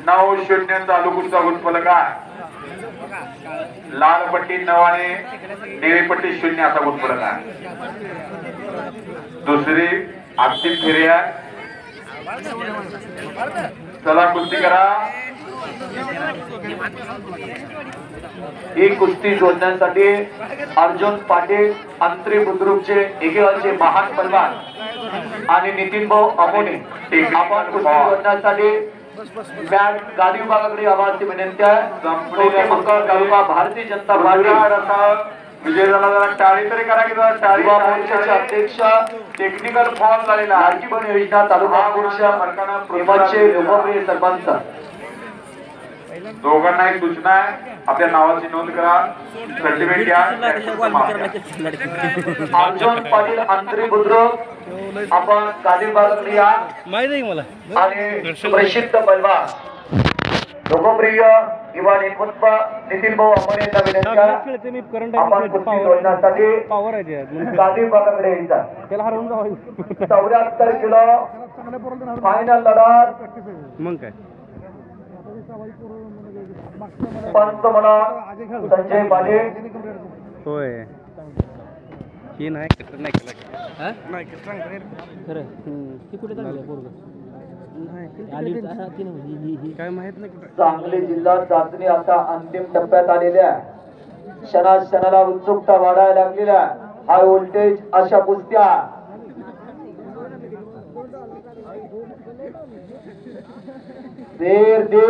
नऊ 0 चालू कुस्ता गुणफलक आहे. लाल पट्टी 9 आणि निळी पट्टी 0 असा गुणफलक आहे. दुसरी अंतिम फेरी आहे. चला कुस्ती करा. ही कुस्ती जोडण्यासाठी अर्जुन पाटील अंतरी बुद्रुकचे एकेकाचे महान पैलवान आणि नितीन भाऊ अमोने आपण कुस्ती जोडण्यासाठी बॅट गाडी विभागाकडे आवाजची विनंती आहे. मंगळ तालुका भारतीय जनता पार्टी विजय झाला. जरा टाळी तरी करा की जरा टाळी. युवा मोर्चाचे अध्यक्ष टेक्निकल फॉल झालेला आहे. लाडकी बहीण योजना तालुका अध्यक्ष लोकप्रिय सरपंच. दोघांनाही सूचना आहे. आपल्या नावाची नोंद करा. सर्टिफिकेट घ्या. अर्जुन पाटील अंतरी बुद्रुक आपण गाडी विभागाकडे या. माहित आहे मला. आणि प्रसिद्ध पैलवान लोकप्रिय युवा नेतृत्व नितीन भाऊ अमोने यांना विनंती आहे. मी करंट आपण कुस्ती जोडण्यासाठी पॉवर आहे त्यात. गादी विभागाकडे यायचा. त्याला हरवून जाऊ. 74 किलो फायनल लढत. मग काय पंच म्हणून संजय पाटील. होय ही नाही खरं. ती कुठे चालली पोरगं काय माहित नाही. सांगली जिल्हा चाचणी आता अंतिम टप्प्यात आलेल्या क्षणाला उत्सुकता वाढायला लागलेल्या हाय व्होल्टेज अशा कुस्त्या. देर दे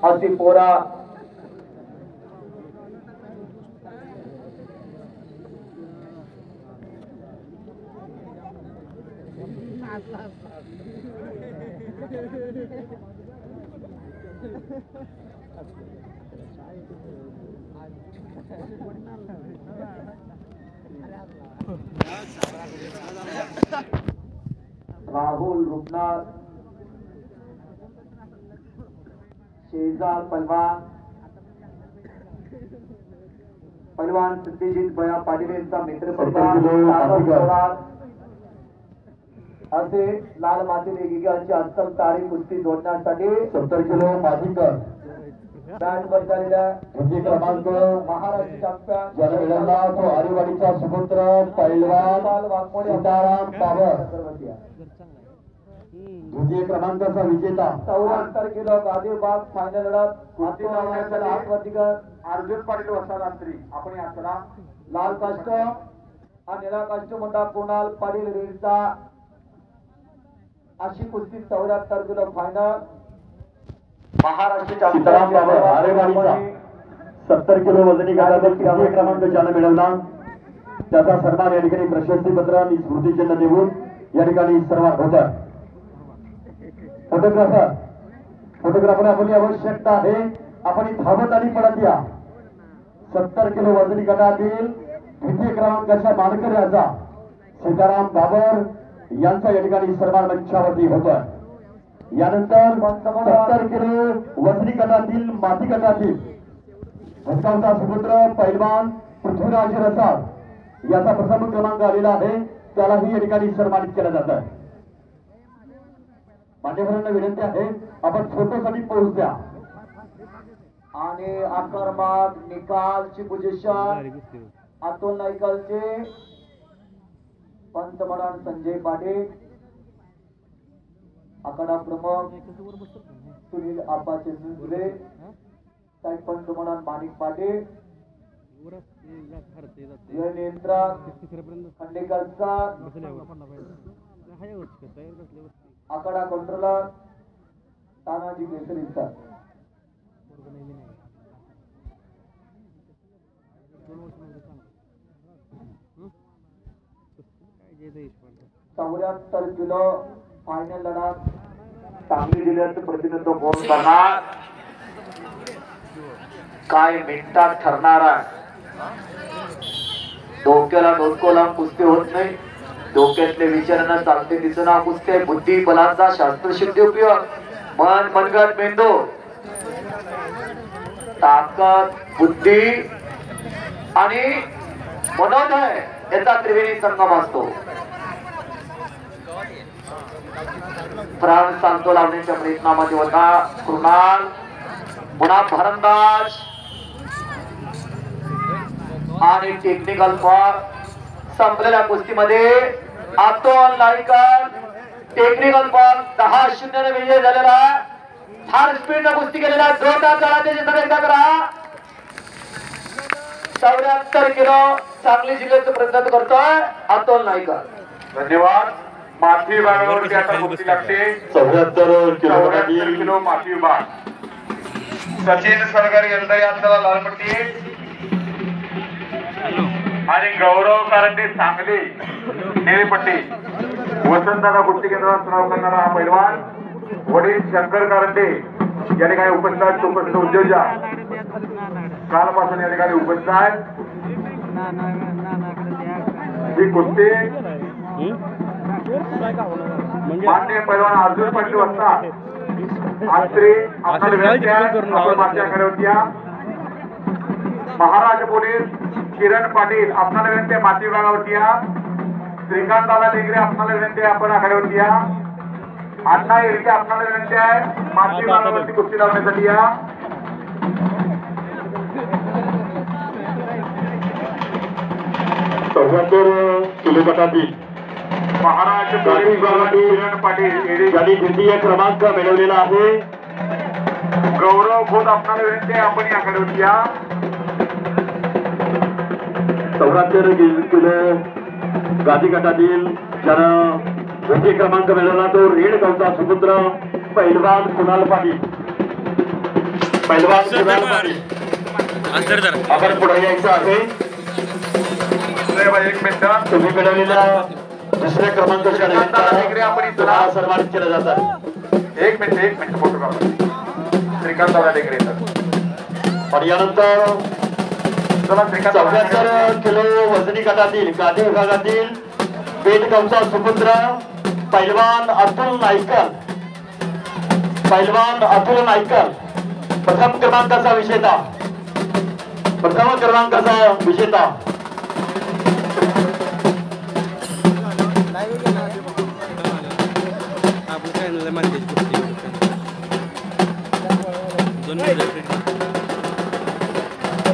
अशी पोरा राहुल रुपनाथ शेजार पहलवान सत्यजित भया पाटील यांचा मित्र असे लाल माती लेखिकांची अस्सल तारी कुस्ती जोडण्यासाठी 70 किलो मातीकर बॅट वर झालेल्या क्रमांक महाराष्ट्र चॅम्पियन ज्याला मिळाला तो आरेवाडीचा सुपुत्र पैलवान सीताराम बाबर. द्वितीय क्रमांकाचा विजेता 74 किलो गादी विभाग फायनल लढत कुस्ती लावण्यासाठी हात वर्तिकर अर्जुन पाटील वसारांत्री आपण या चला लाल काष्ट आणि निळा काष्ट मोठा कुणाल पाटील रेडचा अशी कुस्ती 74 किलो फायनल महाराष्ट्राच्या सीताराम बाबा आरेवाडीचा 70 किलो वजनी गटातील तृतीय क्रमांक ज्यानं मिळवला त्याचा सन्मान या ठिकाणी प्रशस्तीपत्र आणि स्मृतिचिन्ह देऊन या ठिकाणी सन्मान होत आहे. फोटोग्राफर आपली आवश्यकता आहे. आपण धावत आणि पडत या 70 किलो वजनी गटातील द्वितीय क्रमांकाच्या मानकऱ्याचा सीताराम बाबर यांचा या ठिकाणी सन्मान मंचावरती होतोय. यानंतर 70 किलो वजनी गटातील माती गटातील भटकावचा सुपुत्र पैलवान पृथ्वीराज रसाळ याचा प्रथम क्रमांक आलेला आहे. त्यालाही या ठिकाणी सन्मानित केलं जात आहे. मान्यवरांना विनंती आहे आपण फोटोसाठी पोहोच द्या. आणि आक्रमक निकालची पोझिशन अतुल नाईकलचे पंतप्रधान संजय पाटील आखाडा प्रमुख सुनील आप्पा चंद्रपुरे साईड पंतप्रधान माणिक पाटील नियंत्रक खंडेकरचा आखाडा कंट्रोलर तानाजी केसरीचा चौऱ्याहत्तर किलो फायनल लढत सांगली जिल्ह्याचं प्रतिनिधित्व कोण करणार काय मिनिटात ठरणार आहे. डोक्याला डोकोला कुस्ती होत नाही. डोक्यातले विचारांना चालते दिसना कुस्ती बुद्धी बलाचा शास्त्रशुद्धी उपयोग मन मनगट मेंदू ताकद बुद्धी आणि मनोदय याचा त्रिवेणी संगम असतो. प्राण सांगतो लावण्याच्या प्रयत्नामध्ये होता कृणाल पुन्हा भरंदाज आणि टेक्निकल फॉर संपलेल्या कुस्तीमध्ये अतुल नाईकर टेक्निकल फॉर 10-0 ने विजय झालेला. फार स्पीड न कुस्ती केलेला जोरदार चढाचे चित्र एकदा करा. 74 किलो सांगली जिल्ह्याचं प्रतिनिधित्व करतोय अतुल नाईकर. धन्यवाद. माती विभागावरती आता कुस्ती लागते. 74 किलो माती विभाग सचिन सरगर यांचा यात्रा लालपट्टी आणि गौरव कारंडे सांगली निळीपट्टी. वसंतदादा कुस्ती केंद्रात सराव करणारा हा पैलवान वडील शंकर कारंडे या ठिकाणी उपस्थित उद्योजक कालपासून या ठिकाणी उपस्थित आहेत. ही कुस्ती मान्य पैलवान अर्जुन पाटील वस्ता आत्री आपल्याला विनंती आहे आपण माझ्याकडे होत्या. महाराज पोलीस किरण पाटील आपल्याला विनंती आहे माती विभागावरती या. श्रीकांत दादा डेगरे आपल्याला विनंती आहे आपण आखाड्यावरती या. अण्णा येळके आपल्याला विनंती आहे माती विभागावरती कुस्ती लावण्यासाठी या. किलो गटातील महाराज पोलीस विभागातील किरण पाटील ज्यांनी द्वितीय क्रमांक मिळवलेला आहे. गौरव खोत आपल्याला विनंती आहे आपण याकडे होती या. 74 किलो गादी गटातील ज्यानं द्वितीय क्रमांक मिळवला तो रेड गावचा सुपुत्र पैलवान कुणाल पाटील. पैलवान कुणाल पाटील आपण पुढे यायचं आहे. एक मिनिट तुम्ही मिळवलेल्या दुसऱ्या क्रमांकाच्या आपण इथं सन्मानित केलं जात आहे. एक मिनिट फोटोग्राफर श्रीकांत दादा डेगरे आणि यानंतर 74 किलो वजनी गटातील गादी विभागातील पेटगावचा सुपुत्र पैलवान अतुल नाईकर. पैलवान अतुल नाईकर प्रथम क्रमांकाचा विजेता.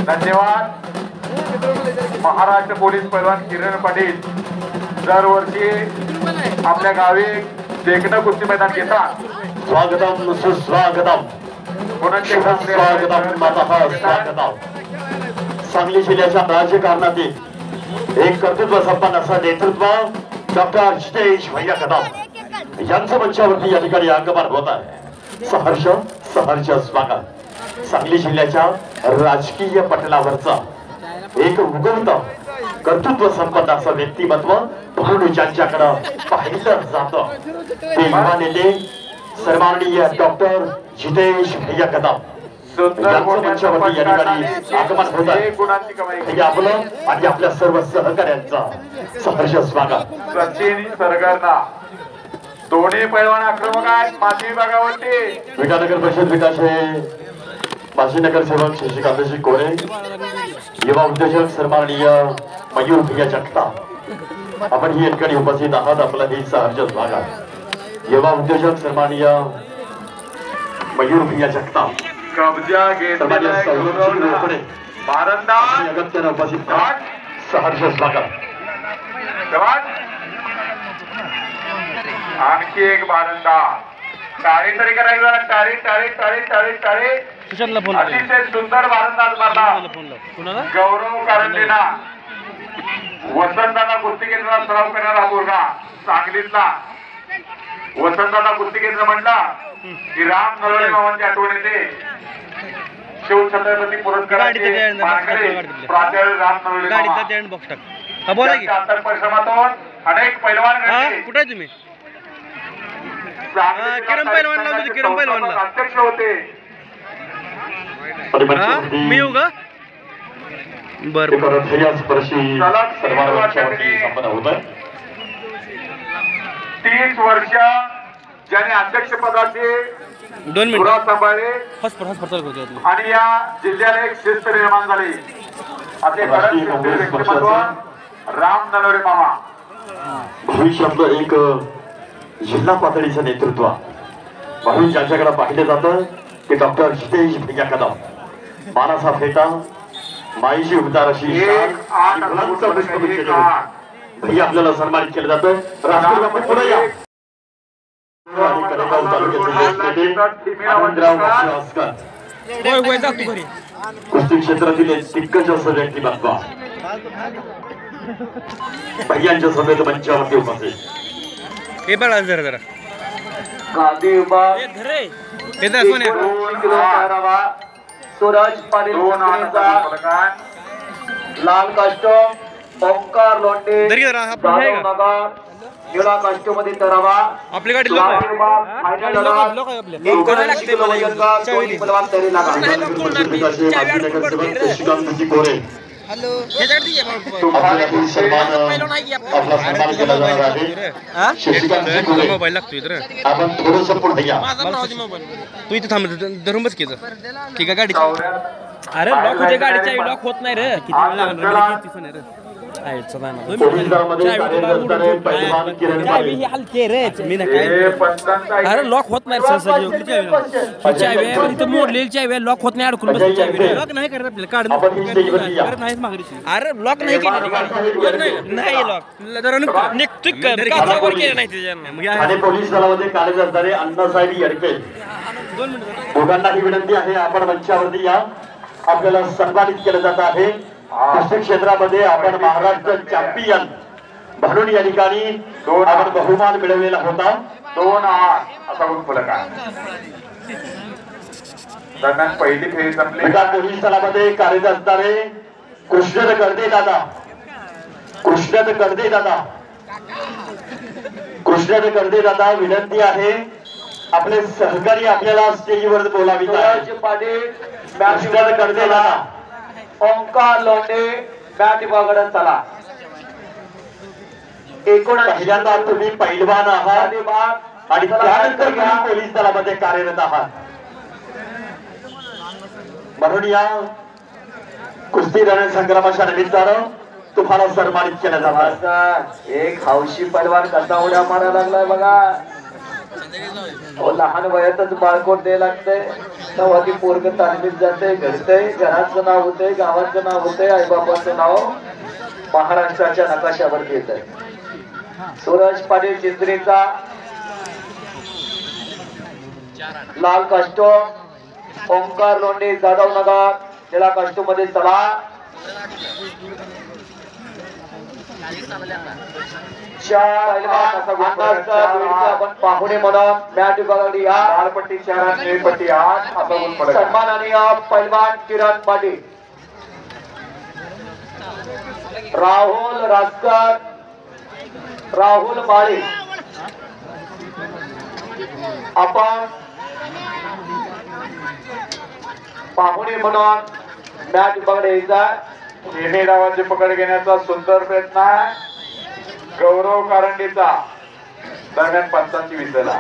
धन्यवाद. महाराष्ट्र पोलीस पैलवान किरण पाटील दरवर्षी आपल्या गावी देखणं कुस्ती मैदान घेतात. स्वागतम सुस्वागतम पुन्हा एकदा स्वागतम माता स्वागतम. सांगली जिल्ह्याच्या राजकारणातील एक कर्तृत्व संपन्न असं नेतृत्व डॉक्टर जितेश भैया कदम यांचं मंचावरती या ठिकाणी आगमन होत आहे. सहर्ष सहर्ष स्वागत. सांगली जिल्ह्याच्या राजकीय पटलावरचा एक उगवत कर्तृत्व संपन्न असं व्यक्तिमत्व म्हणून ज्यांच्याकडं पाहिलं जातं ते युवा नेते सन्माननीय डॉक्टर जितेश भैया कदम यांचं मंचावरती या ठिकाणी आगमन होत आहे. गुणांची कमाई. हे आपलं आणि आपल्या सर्व सहकाऱ्यांचा सहर्ष स्वागत. सचिन सरकारना दोन्ही पैलवान आक्रमक आहेत माती विभागावरती. विटानगर परिषद विकास हे माजी नगरसेवक शशिकांतजी कोरे, युवा उद्योजक सन्माननीय मयूर भैया जगताप आपण ही ठिकाणी उपस्थित आहात. आपलं हे सहर्ष स्वागत. युवा उद्योजक सन्माननीय मयूर भैया जगताप कब्जा घेतलेला भारतदार अगत्यानं उपस्थित आहात. सहर्ष स्वागत. आणखी एक भारतदार. टाळी तरी करायचं. टाळी टाळी टाळी टाळी टाळी. सुशांतला फोन अतिशय सुंदर भारतदार मारला. कुणाला गौरव कारंडेला वसंतदादा कुस्ती केंद्रात सराव करणारा मुलगा सांगलीतला. वसंतदादा कुस्ती केंद्र म्हणला की राम नरवडे मामांची आठवण येते. शिवछत्रपती पुरस्काराचे मानकरी प्राचार्य राम नरवडे मामा गाडीचा जॉईंट बॉक्स टाक. हा बोला की. त्यांच्या अथक परिश्रमातून अनेक पैलवान हा घडले. कुठे आहे तुम्ही? सांगलीला किरण पैलवान लावतो ते, किरण पैलवानला. अध्यक्ष होते. हा मी येऊ का? बर स्पर्शी सर्वांवरती संपन्न होत आहे. 30 वर्ष ज्याने अध्यक्ष पदाचे 2 मिनिट धुरा सांभाळले हॉस्पिटल चालू होतो. आणि या जिल्ह्याला एक शिस्त निर्माण झाली असे राष्ट्रीय काँग्रेस व्यक्तिमत्व राम नरवडे मामा. भविष्यातलं एक जिल्हा पातळीचं नेतृत्व म्हणून ज्यांच्याकडे पाहिलं जातं ते डॉक्टर जितेश भैया कदम. मानाचा फेटा माईची उतार अशी भैया आपल्याला सन्मानित केलं जातं. राष्ट्रीय पुढे या. आणि कडेगाव तालुक्याचे आनंदराव भास्कर कुस्ती क्षेत्रातील एक दिग्गज असं व्यक्तिमत्व भैयांच्या सभेत मंचावरती उपस्थित. हे बघा जरा जरा गांधी विभाग हे तर सोन्या 2 किलो करावा. सूरज पाटील कुस्तीचा लाल कास्टूम ओंकार लोंढे दरी जरा हा पुढे आहे का? नगर निळा कास्टूम मध्ये तरावा. आपली गाडी लोक आहे. फायनल लोक आहे आपल्या. 1 किलो वजनचा दोन्ही पलवान तरी लागा. शशिकांतजी कोरे आपला सन्मान केला जाणार आहे. शशिकांतजी कोरे मोबाईल लागतो इथं. आपण थोडस पुढे घ्या. तू इथे थांब धरून बस केलं ठीक आहे गाडी. अरे लॉक होते गाडीच्या लॉक होत नाही रे. किती वेळ लागणार रे. पोलीस दलामध्ये कार्यरत असणारे पैलवान किरण पाटील अरे लॉक होत नाही सर. मोडलेली चावी लॉक होत नाही. अडकून लॉक नाही करत आपल्याला काढून आपण ही स्टेजवरती या. नाहीच मागणी. अरे लॉक नाही केली. नाही लॉक जरा निघतो केलं नाही त्याच्यानं. आणि पोलीस दलामध्ये कार्यरत असणारे अण्णासाहेब येडके दोघांनाही विनंती आहे आपण मंचावरती या. आपल्याला सन्मानित केलं जात आहे. कुस्ती क्षेत्रामध्ये आपण महाराष्ट्र चॅम्पियन म्हणून या ठिकाणी आपण बहुमान मिळवलेला होता. 2-8 असा फलक आहे. दरम्यान पहिली फेरी संपली. पोलीस दलामध्ये कार्यरत असणारे कृष्णद गर्दे दादा विनंती आहे आपले सहकारी आपल्याला स्टेजवर बोलावित आहे. सूरज पाटील कृष्णद गर्दे दादा ओंकार लोंढे बॅट विभागाकडे चला. 19 पहिल्यांदा तुम्ही पैलवान आहात विभाग आणि त्यानंतर तुम्ही पोलीस दलामध्ये कार्यरत आहात म्हणून या कुस्ती रणसंग्रामाच्या निमित्तानं तुम्हाला सन्मानित केलं जात आहे. एक हौशी पैलवान कसा उड्या मारायला लागलाय बघा. लहान वयातच बाळकोट द्यायला लागतंय. तेव्हा ती पोरग तालमीत जाते घडतंय. घराचं नाव होतंय गावाचं नाव होतंय आईबापाचं नाव महाराष्ट्राच्या नकाशावर येत आहे. सूरज पाटील चित्रेचा लाल कास्टूम ओंकार लोंढे जाधव नगर, निळा कास्टूम मध्ये चला आपण पाहुणे म्हणून मॅट विभागाने या लालपट्टी 4 आणि निळीपट्टी 8 असा गुण फरक आहे. सन्माननीय पैलवान किरण पाटील, राहुल राजकर, राहुल माळी आपण पाहुणे म्हणून मॅच बघायचा. तिन्ही डावाची पकड घेण्याचा सुंदर प्रयत्न आहे गौरव कारंडीचा, दरम्यान पंचांची विसरला.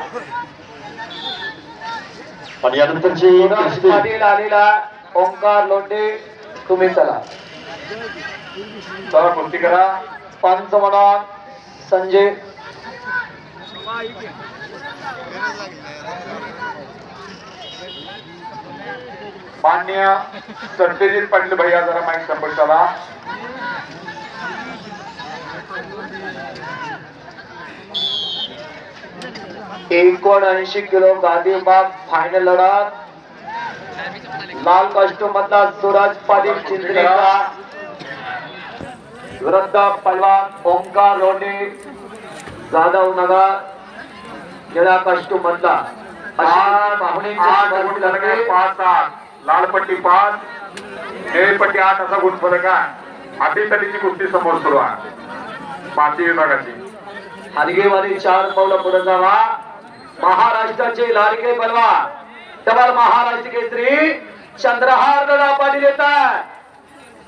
आणि यानंतरची कुस्ती पाटील आलेला ओंकार लोंढे, तुम्ही चला चला कुस्ती करा. पंच म्हणून संजय मान्य सत्यजित पाटील भैया जरा माईक संपर्क करा. एकोणऐंशी किलो गादी विभाग फायनल लढत. लाल कास्टूम मधला सूरज पाटील चिंचणीचा विरुद्ध पैलवान ओंकार लोंढे जाधव नगर, निळा कास्टूम मधला पाहुणे 5-8 लालपट्टी 5 निळीपट्टी 8 असा गुण फरक आहे. अटीतटीची कुस्ती समोर सुरू आहे माती विभागाची. हलगेवारी 4 पावलं पुढे जावा. महाराष्ट्राचे लाडके पैलवान डबल महाराष्ट्र केसरी चंद्रहार दादा पाटील येतात.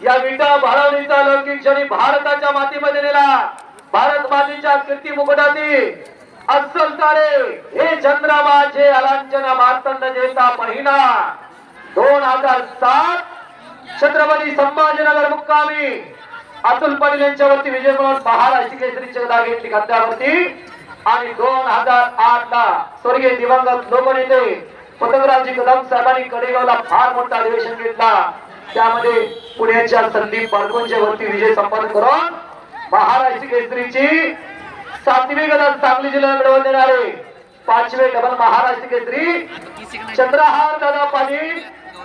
या विटा भाळवणीचा लौकिक क्षणी भारताच्या मातीमध्ये नेला. भारत मातीच्या कीर्ती मुकुटातील अस्सल तारे हे चंद्रमाचे अलांछना मार्तंड जेता पहिला 2007 छत्रपती संभाजीनगर मुक्कामी अतुल पाटील यांच्यावरती विजय मिळवून महाराष्ट्र केसरीची गदा घेतली खांद्यावरती. आणि 2008 ला स्वर्गीय दिवंगत लोकनेते पतंगरावजी कदम साहेबांनी कडेगावला फार मोठा अधिवेशन घेतला. त्यामध्ये पुण्याच्या संदीप बाळकोंच्या वरती विजय संपादन करून महाराष्ट्र केसरीची 7वी गदा सांगली जिल्ह्याला मिळवून देणारे 5वे डबल महाराष्ट्र केसरी चंद्रहार दादा पाटील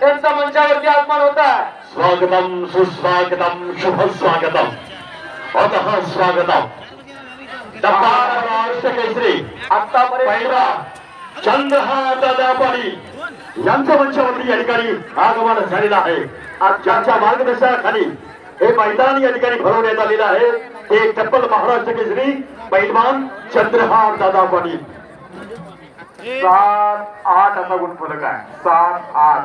यांचा मंचावरती आगमन होता. स्वागतम सुस्वागतम शुभ स्वागतम अतः स्वागतम. महाराष्ट्र केसरी आतापर्यंत पहिला चंद्रहार दादा पाटील यांच्या मंचावरती या ठिकाणी आगमन झालेला आहे. आज ज्यांच्या मार्गदर्शनाखाली हे मैदान या ठिकाणी भरवण्यात आलेलं आहे ते तब्बल महाराष्ट्र केसरी पैलवान चंद्रहार दादा पाटील. 7-8 असा गुण फरक आहे. 7-8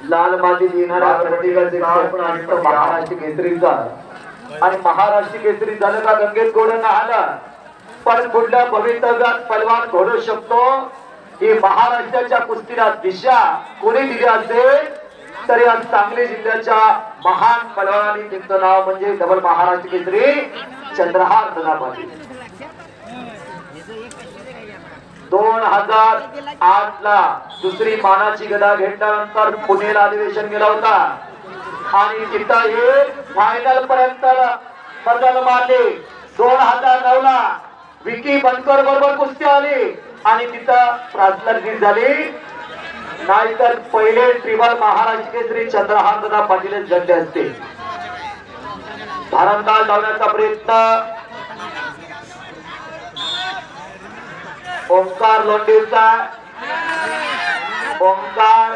लाल माती येणाऱ्या प्रत्येकाचे नाव पण असतं महाराष्ट्र केसरीचा. आणि महाराष्ट्र केसरी झालं का गंगेत घोडं आलं पण कुठल्या भवितव्यात पैलवान घोडू शकतो. ही महाराष्ट्राच्या कुस्तीला दिशा कोणी दिली असेल तर या सांगली जिल्ह्याच्या महान पैलवानांनी त्यांचं नाव म्हणजे डबल महाराष्ट्र केसरी चंद्रहार दादा पाटील. 2008 ला दुसरी मानाची गदा घेतल्यानंतर पुण्याला अधिवेशन गेला होता आणि तिथं हे फायनल पर्यंत बदल मारले. 2009 ला विकी बनकर बरोबर कुस्ती आली आणि तिथं प्राचलगीर झाली. नाहीतर पहिले ट्रिबल महाराष्ट्र केसरी चंद्रहार दादा पाटीलच जगले असते. भारंदाज लावण्याचा प्रयत्न ओंकार लोंढेचा. ओंकार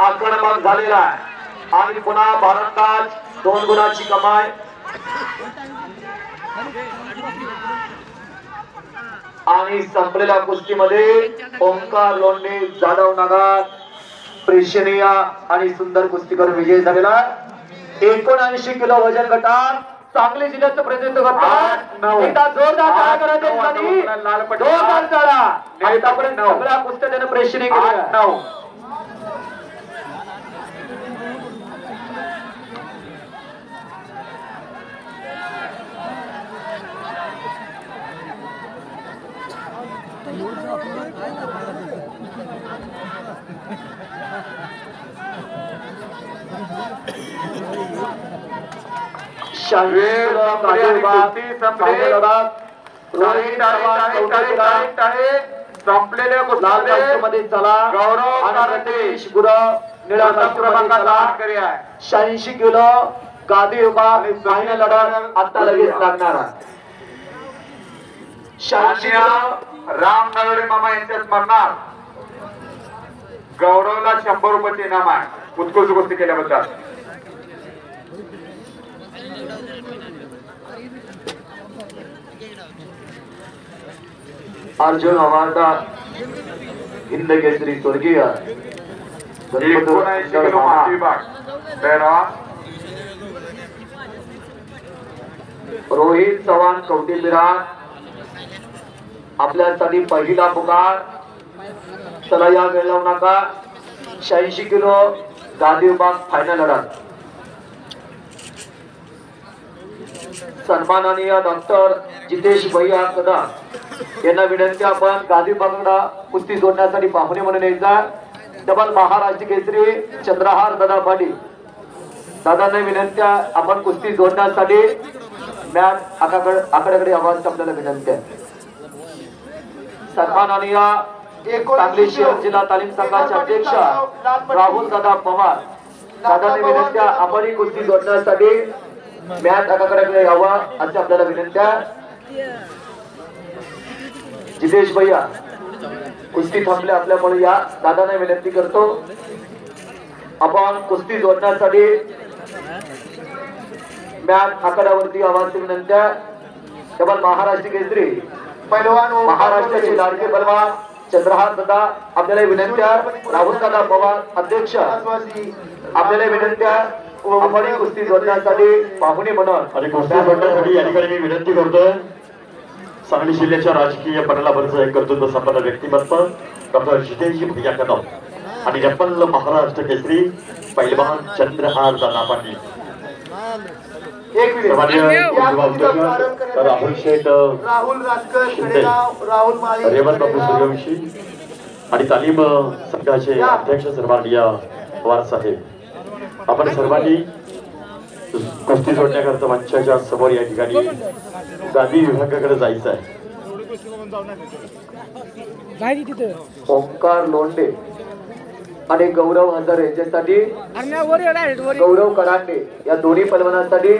आक्रमक झालेला आहे आणि पुन्हा भारंदाज 2 गुणाची कमाई. आणि संपलेल्या कुस्तीमध्ये ओंकार लोंढे जाधव नगर प्रेक्षणीय आणि सुंदर कुस्ती करून विजय झालेला. 79 किलो वजन गटात सांगली जिल्ह्याचं प्रतिनिधित्व करतात. एकदा जोरदार टाळ्या करायचा. जोरदार टाळ्या. आतापर्यंत सगळ्या कुस्त्या त्यानं प्रेक्षणीय केल्या. संपलेल्या लाल कुस्तीमध्ये कास्टमध्ये चला गौरव आणि कारंडे प्रत्येक गुरव निळ्या प्रथम कास्टमध्ये क्रमांकाचा चला मानकरी आहे. 86 किलो गादी विभाग फायनल लढत आता लगेच लागणार आहे. 86 किलो राम नरळे मामा यांच्या स्मरणार्थ गौरवला 100 रुपयाचे इनाम आहे उत्कृष्ट गोष्टी केल्याबद्दल. अर्जुन अवार्डा हिंद केसरी स्वर्गीय 79 किलो माती विभाग पैलवान रोहित चव्हाण कौटिल्यराज आपल्यासाठी पहिला पुकार. चला या वेळ लावू नका. 86 किलो गादी विभाग फायनल लढत. सन्माननीय डॉक्टर जितेश भैया कदम यांना विनंती आपण गादी विभागाला कुस्ती जोडण्यासाठी पाहुणे म्हणून यायचा. डबल महाराष्ट्र केसरी चंद्रहार दादा पाटील दादांना विनंती आपण कुस्ती जोडण्यासाठी मॅच आकड्याकडे आवाज आपल्याला विनंती आहे. सन्माननीय सांगली शहर जिल्हा तालीम संघाचे अध्यक्ष राहुल दादा पवार दादांनी विनंती आपण ही कुस्ती जोडण्यासाठी मॅच आकड्याकडे यावा अशी आपल्याला विनंती आहे. जितेश भैया कुस्ती थांबले आपल्यामुळे या दादांना विनंती करतो आपण कुस्ती जोडण्यासाठी मॅच आकड्यावरती आवाजची विनंती आहे. डबल महाराष्ट्र केसरी पैलवान महाराष्ट्राचे लाडके बलवान चंद्रहार दादा आपल्याला विनंती आहे. राहुल दादा पवार अध्यक्ष आपल्याला विनंती आहे आपण ही कुस्ती जोडण्यासाठी पाहुणे म्हणून आणि कुस्ती जोडण्यासाठी या ठिकाणी मी विनंती करतोय सांगली जिल्ह्याच्या राजकीय पटलावरचं एक कर्तृत्व संपन्न व्यक्तिमत्व डॉक्टर जितेश भैया कदम आणि डबल महाराष्ट्र केसरी पैलवान चंद्रहार दादा पाटील. एक मिनिट राहुल शेठ राहुल राजकर खडेगाव राहुल माळी रेवंत बापू सूर्यवंशी आणि तालीम संघाचे अध्यक्ष सन्माननीय पवार साहेब आपण सर्वांनी कुस्ती जोडण्याकरता मंचाच्या समोर या ठिकाणी गादी विभागाकडे जायचं आहे. ओंकार लोंढे आणि गौरव हजारे यांच्यासाठी गौरव करांडे या दोन्ही पैलवानांसाठी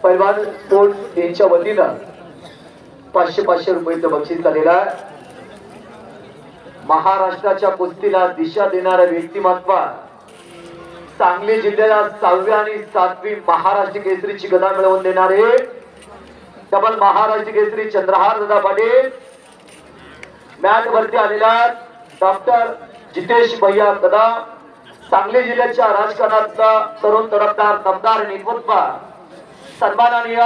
पैलवान स्पोर्ट्स यांच्या वतीनं 500 रुपयाचं बक्षीस झालेलं आहे. महाराष्ट्राच्या कुस्तीला दिशा देणाऱ्या व्यक्तिमत्व सांगली जिल्ह्याला 6वी आणि 7वी महाराष्ट्र केसरीची गदा मिळवून देणारे डबल महाराष्ट्र केसरी चंद्रहार दादा पाटील मॅच वरती आलेला डॉक्टर जितेश भैया कदम सांगली जिल्ह्याच्या राजकारणातला तरुण तडफदार दमदार नेतृत्व सन्माननीय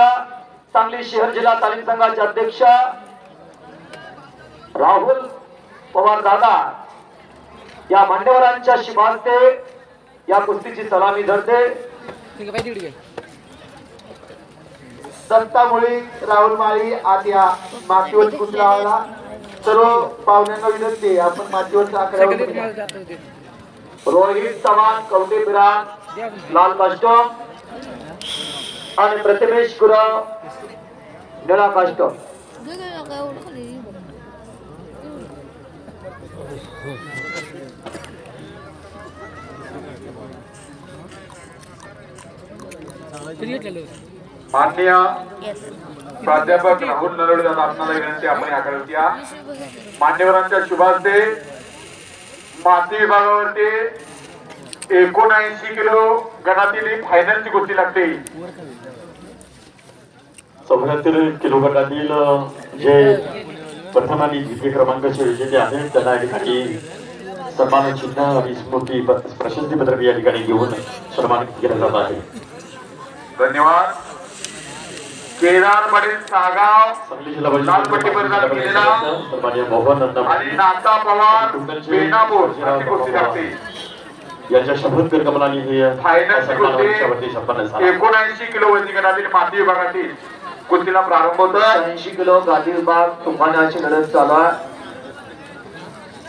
सांगली शहर जिल्हा तालीम संघाचे अध्यक्ष राहुल पवार दादा या मान्यवरांच्या शिफारसे या कुस्तीची सलामी धरते. दत्तामुळे राहुल माळी आत या मातीवर कुस्ती लावायला सर्व पाहुण्यांना विनंती आपण मातीवरच्या आकड्यावर रोहित चव्हाण कवटेपिरा लाल कास्टम आणि प्रतिमेश गुरव निळा कास्टम. माननीय प्राध्यापक राहुल नरळे दादा आपल्याला विनंती आपण आकड्यावरती या मान्यवरांच्या शुभास्ते माती विभागावरती 79 किलो गटातील फायनलची कुस्ती लागते. 74 किलो गटातील जे प्रथम आणि द्वितीय क्रमांकाचे विजेते आहेत त्यांना या ठिकाणी सन्मान चिन्ह आणि स्मृती प्रशस्ती पत्रक या ठिकाणी घेऊन सन्मानित केलं जात आहे. धन्यवाद. केदार पाटील सागाव सांगली जिल्हा परिषद लाल पट्टी परिधान केलेला सन्माननीय मोहन नंदा आणि नाता पवार बेनापूर अशी कुस्ती लागते. यांच्या शपथ कमलानी हे फायनलची कुस्ती संपन्न झाला. 79 किलो वजनी गटातील माती विभागातील कुस्तीला प्रारंभ होतो. 80 किलो गादी विभाग तुफानाची लढत चालू आहे.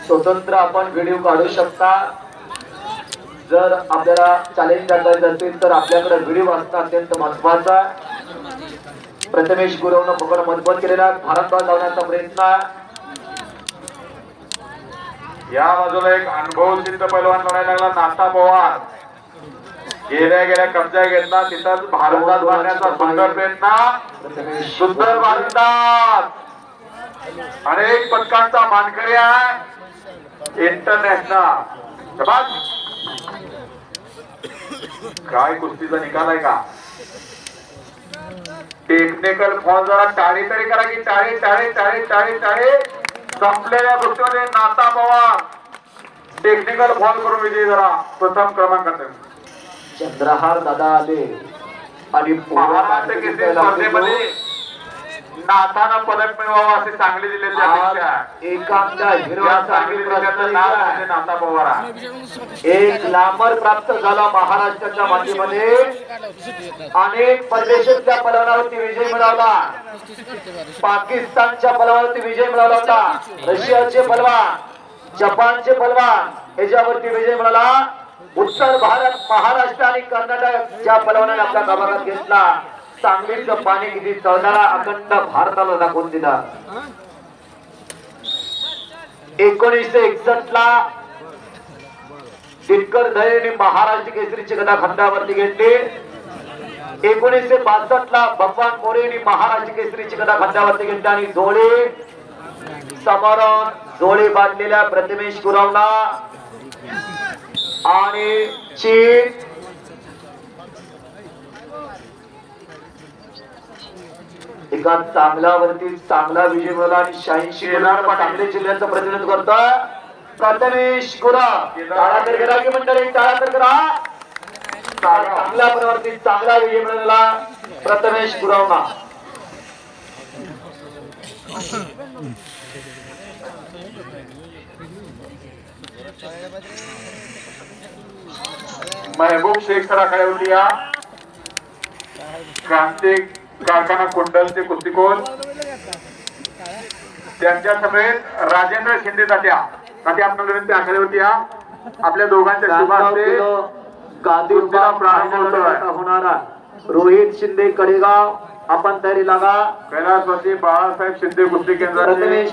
स्वतंत्र आपण व्हिडिओ काढू शकता. जर आपल्याला चॅलेंज टाकायचं असेल तर आपल्याकडे व्हिडिओ असणं अत्यंत महत्वाचा आहे. प्रथमेश गुरवनं पकड मजबूत केलेला भारतभर लावण्याचा प्रयत्न या बाजूला एक अनुभव सिद्ध पैलवान लढायला लागला नाता पवार. गेल्या कब्जा घेतला तिथंच भारतात बांधण्याचा सुंदर प्रयत्न. सुंदर भारतात अनेक पदकांचा मानकरी आहे इंटरनॅशनल. काय कुस्तीचा निकाल आहे का? टेक्निकल फॉल जरा टाळी तरी करा की टाळी टाळी टाळी टाळी टाळी. संपलेल्या कुस्तीमध्ये नाता पवार टेक्निकल फॉल करून विजयी झाला. प्रथम क्रमांकात चंद्रहार दादा आले आणि महाराष्ट्र केसरी स्पर्धेमध्ये नाथानं पदक मिळवावं असे चांगले दिलेले नाता पवार. एक लांबर प्राप्त झाला महाराष्ट्राच्या मातीमध्ये. अनेक परदेशातल्या पलवानावरती विजय मिळवला. पाकिस्तानच्या पलवानावरती विजय मिळवला होता. रशियाचे पलवान, जपानचे पलवान याच्यावरती विजय मिळाला. उत्तर भारत, महाराष्ट्र आणि कर्नाटक ज्या पलवानाने आपल्या गाभाऱ्यात घेतला. सांगलीचं पाणी किती चढणारा अखंड भारताला दाखवून दिला. 1961 ला दिनकर धैर्यने महाराष्ट्र केसरीची गदा खांद्यावरती घेतली. 1962 ला भगवान मोरेने महाराष्ट्र केसरीची गदा खांद्यावरती घेतली आणि जोडे समोरून जोडे बांधलेल्या प्रथमेश गुरवला आणि चीन एका चांगल्यावरती चांगला विजय मिळवला आणि 86 सांगली जिल्ह्याचं प्रतिनिधित्व करतोय प्रथमेश गुरव. टाळा तर करा की मंडळी, टाळा तर करा. चांगल्या पदावरती चांगला विजय मिळवला प्रथमेश गुरवला. महबूब शेख सर आखाड्या होती या क्रांती कारखाना कुंडलचे कुस्तीकोर. त्यांच्या समेत राजेंद्र शिंदे तात्या आपल्या विनंती आखाड्यावरती या. आपल्या दोघांच्या शुभास्ते होणारा रोहित शिंदे कडेगाव आपण तयारी लागा. कैलासवासी बाळासाहेब शिंदे कुस्ती केंद्र प्रथमेश